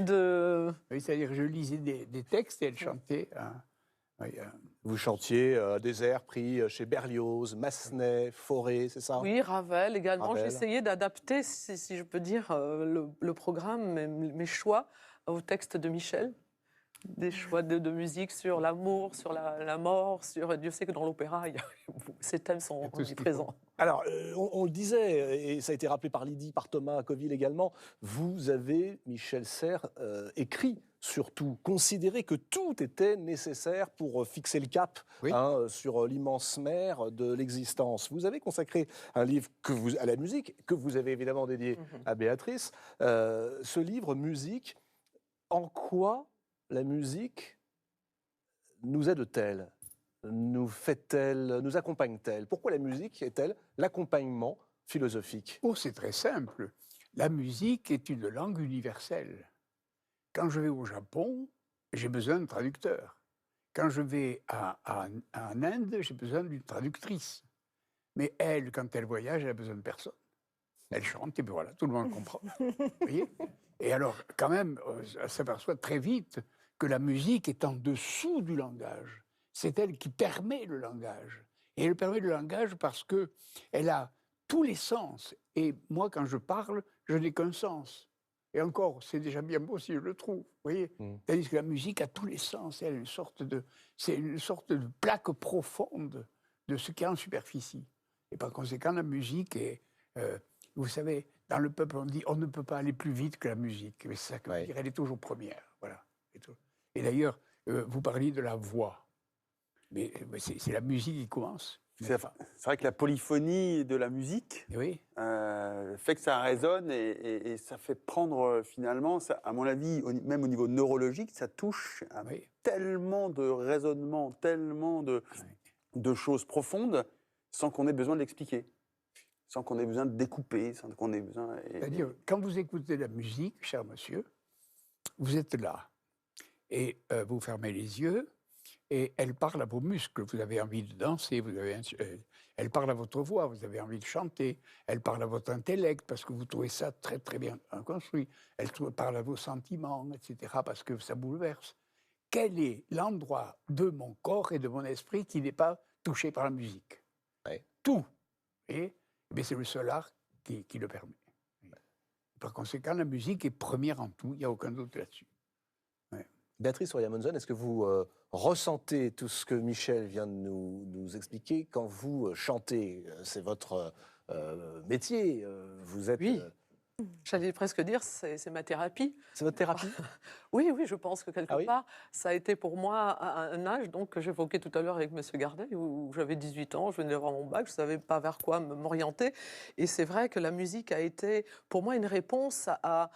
de... Oui, c'est-à-dire je lisais des textes et elle chantait. Vous chantiez des airs pris chez Berlioz, Massenet, Fauré, c'est ça? Oui, Ravel également. J'ai essayé d'adapter, si je peux dire, le programme, mes choix au texte de Michel. Des choix de musique sur l'amour, sur la mort, sur... Dieu sait que dans l'opéra, ces thèmes sont présents. Alors, on le disait, et ça a été rappelé par Lydie, par Thomas Coville également, vous avez, Michel Serres, écrit surtout, considéré que tout était nécessaire pour fixer le cap sur l'immense mer de l'existence. Vous avez consacré un livre à la musique, que vous avez évidemment dédié à Béatrice. Ce livre, Musique, en quoi la musique nous aide-t-elle, nous fait-elle, nous accompagne-t-elle? Pourquoi la musique est-elle l'accompagnement philosophique? Oh, c'est très simple. La musique est une langue universelle. Quand je vais au Japon, j'ai besoin de traducteur. Quand je vais en Inde, j'ai besoin d'une traductrice. Mais elle, quand elle voyage, elle a besoin de personne. Elle chante et puis voilà, tout le monde comprend. Vous voyez? Et alors, quand même, on s'aperçoit très vite que la musique est en dessous du langage. C'est elle qui permet le langage. Et elle permet le langage parce qu'elle a tous les sens. Et moi, quand je parle, je n'ai qu'un sens. Et encore, c'est déjà bien beau si je le trouve. Vous voyez? Tandis que la musique a tous les sens. Elle a c'est une sorte de plaque profonde de ce qui est en superficie. Et par conséquent, la musique est... vous savez, dans le peuple, on dit on ne peut pas aller plus vite que la musique. Mais c'est ça que je veux dire, elle est toujours première. Voilà. Et d'ailleurs, vous parliez de la voix. Mais c'est la musique qui commence. C'est vrai que la polyphonie de la musique fait que ça résonne et ça fait prendre finalement, ça, à mon avis, même au niveau neurologique, ça touche à tellement de raisonnements, tellement de choses profondes sans qu'on ait besoin de l'expliquer. Sans qu'on ait besoin de découper, sans qu'on ait besoin... C'est-à-dire, quand vous écoutez la musique, cher monsieur, vous êtes là, et vous fermez les yeux, et elle parle à vos muscles, vous avez envie de danser, elle parle à votre voix, vous avez envie de chanter, elle parle à votre intellect, parce que vous trouvez ça très très bien construit, elle parle à vos sentiments, etc., parce que ça bouleverse. Quel est l'endroit de mon corps et de mon esprit qui n'est pas touché par la musique? Tout. Et c'est le seul art qui le permet. Par conséquent, la musique est première en tout, il n'y a aucun doute là-dessus. Béatrice Oyamonzon, est-ce que vous ressentez tout ce que Michel vient de nous expliquer quand vous chantez? C'est votre métier, vous êtes... Oui. J'allais presque dire, c'est ma thérapie. C'est votre thérapie? Oui, je pense que quelque part, ça a été pour moi à un âge que j'évoquais tout à l'heure avec M. Gardet, où j'avais 18 ans, je venais d'avoir mon bac, je ne savais pas vers quoi m'orienter. Et c'est vrai que la musique a été pour moi une réponse à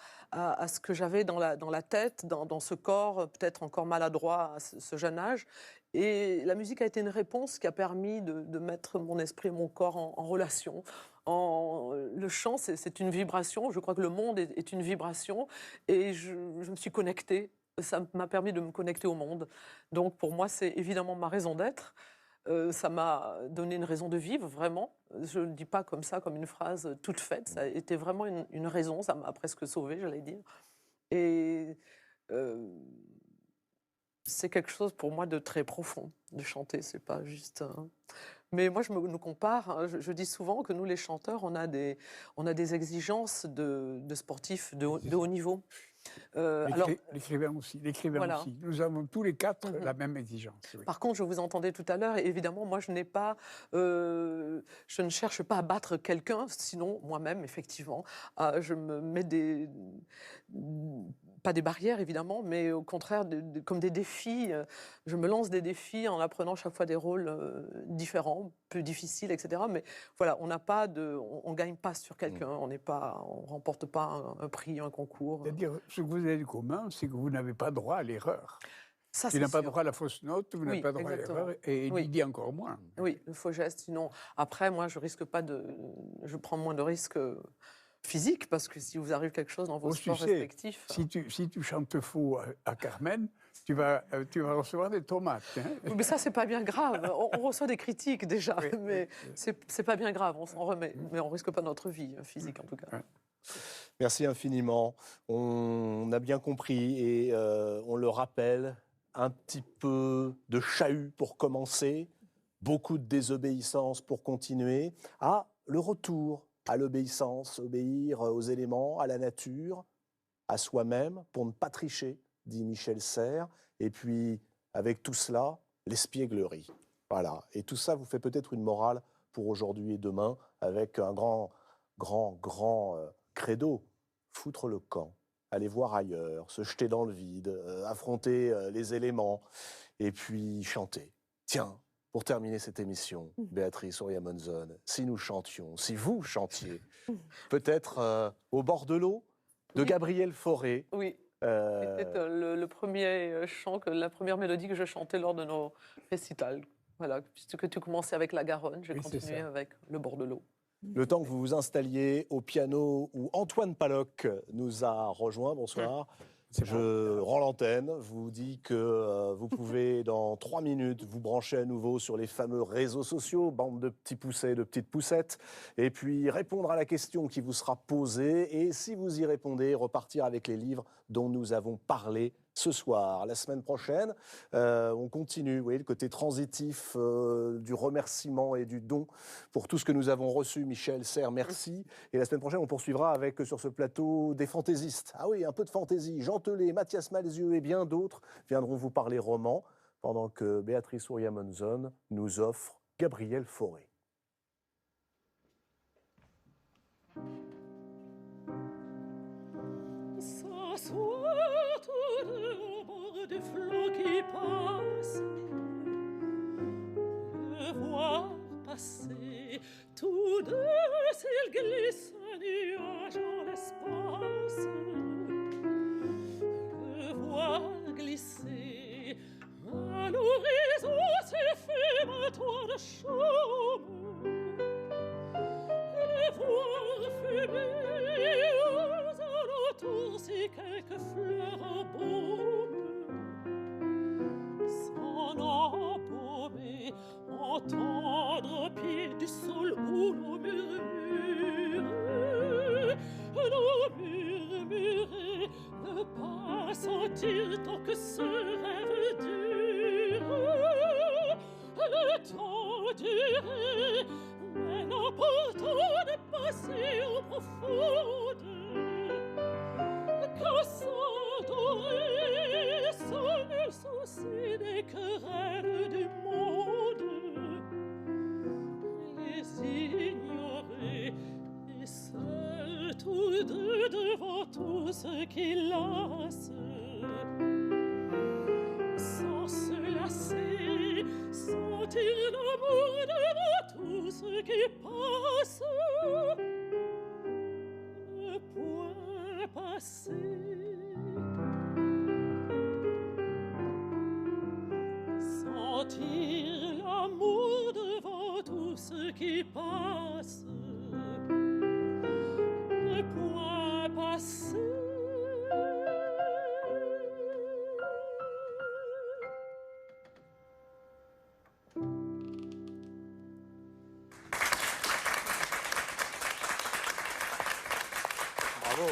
ce que j'avais dans la tête, dans ce corps peut-être encore maladroit à ce jeune âge. Et la musique a été une réponse qui a permis de mettre mon esprit et mon corps en relation. Le chant, c'est une vibration. Je crois que le monde est une vibration. Et je me suis connectée. Ça m'a permis de me connecter au monde. Donc pour moi, c'est évidemment ma raison d'être. Ça m'a donné une raison de vivre, vraiment. Je ne le dis pas comme ça, comme une phrase toute faite. Ça a été vraiment une raison. Ça m'a presque sauvée, j'allais dire. Et... c'est quelque chose pour moi de très profond, de chanter, c'est pas juste... Mais moi, je nous compare, je dis souvent que nous, les chanteurs, on a des exigences de sportifs de haut niveau. L'écrivain aussi. Voilà. Aussi. Nous avons tous les quatre la même exigence. Oui. Par contre, je vous entendais tout à l'heure, et évidemment, moi, je ne cherche pas à battre quelqu'un, sinon, moi-même, effectivement, je me mets pas des barrières, évidemment, mais au contraire, comme des défis. Je me lance des défis en apprenant chaque fois des rôles différents, plus difficiles, etc. Mais voilà, on ne gagne pas sur quelqu'un, on ne remporte pas un prix, un concours. C'est-à-dire, ce que vous avez de commun, c'est que vous n'avez pas droit à l'erreur. Ça, il n'a pas droit à la fausse note, vous n'avez pas droit exactement. à l'erreur, et il dit encore moins. Oui, le faux geste, sinon. Après, moi, je prends moins de risques physiques, parce que si vous arrive quelque chose dans vos sports respectifs... Si tu chantes faux à Carmen, tu vas recevoir des tomates. Hein. Oui, mais ça, c'est pas bien grave. On reçoit des critiques déjà, mais c'est pas bien grave, on s'en remet. Mais on risque pas notre vie physique, en tout cas. Merci infiniment. On a bien compris et on le rappelle, un petit peu de chahut pour commencer, beaucoup de désobéissance pour continuer, le retour à l'obéissance, obéir aux éléments, à la nature, à soi-même, pour ne pas tricher, dit Michel Serres. Et puis, avec tout cela, l'espièglerie. Voilà. Et tout ça vous fait peut-être une morale pour aujourd'hui et demain, avec un grand credo, foutre le camp, aller voir ailleurs, se jeter dans le vide, affronter les éléments, et puis chanter. Tiens, pour terminer cette émission, Béatrice Oria-Monzon, si nous chantions, si vous chantiez, peut-être au bord de l'eau, de Gabriel Fauré. Oui, c'était le premier chant, la première mélodie que je chantais lors de nos récitals. Voilà, puisque tu commençais avec la Garonne, j'ai continué avec le bord de l'eau. Le temps que vous vous installiez au piano, où Antoine Paloc nous a rejoint, bonsoir. Je rends l'antenne, vous dis que vous pouvez, dans 3 minutes, vous brancher à nouveau sur les fameux réseaux sociaux, bande de petits poussets, de petites poussettes, et puis répondre à la question qui vous sera posée, et si vous y répondez, repartir avec les livres dont nous avons parlé ce soir. La semaine prochaine, on continue, vous voyez, le côté transitif du remerciement et du don pour tout ce que nous avons reçu. Michel Serres, merci. Et la semaine prochaine, on poursuivra avec, sur ce plateau, des fantaisistes. Ah oui, un peu de fantaisie. Jean Telet, Mathias Malzieu et bien d'autres viendront vous parler roman, pendant que Béatrice Oria-Monzon nous offre Gabriel Fauré. S'asseoir tout deux au bord du flot qui passe, le voir passer, tous deux s'il glisse un nuage en l'espace, le voir glisser à l'horizon s'effeuille un toit de chaume, le voir fumer autour si quelques fleurs embaument, s'en embaumer, entendre au pied du sol où l'on murmure, ne pas sentir tant que ce rêve dure, le temps durer, mais l'important de passer au profonde. Quand s'endormir, sans nul souci des querelles du monde, les ignorer, et seuls tous deux devant tout ce qui lasse, sans se lasser, sentir l'amour devant tout ce qui passe, ne point passer. Sentir l'amour devant tout ce qui passe, ne point passer. Bravo.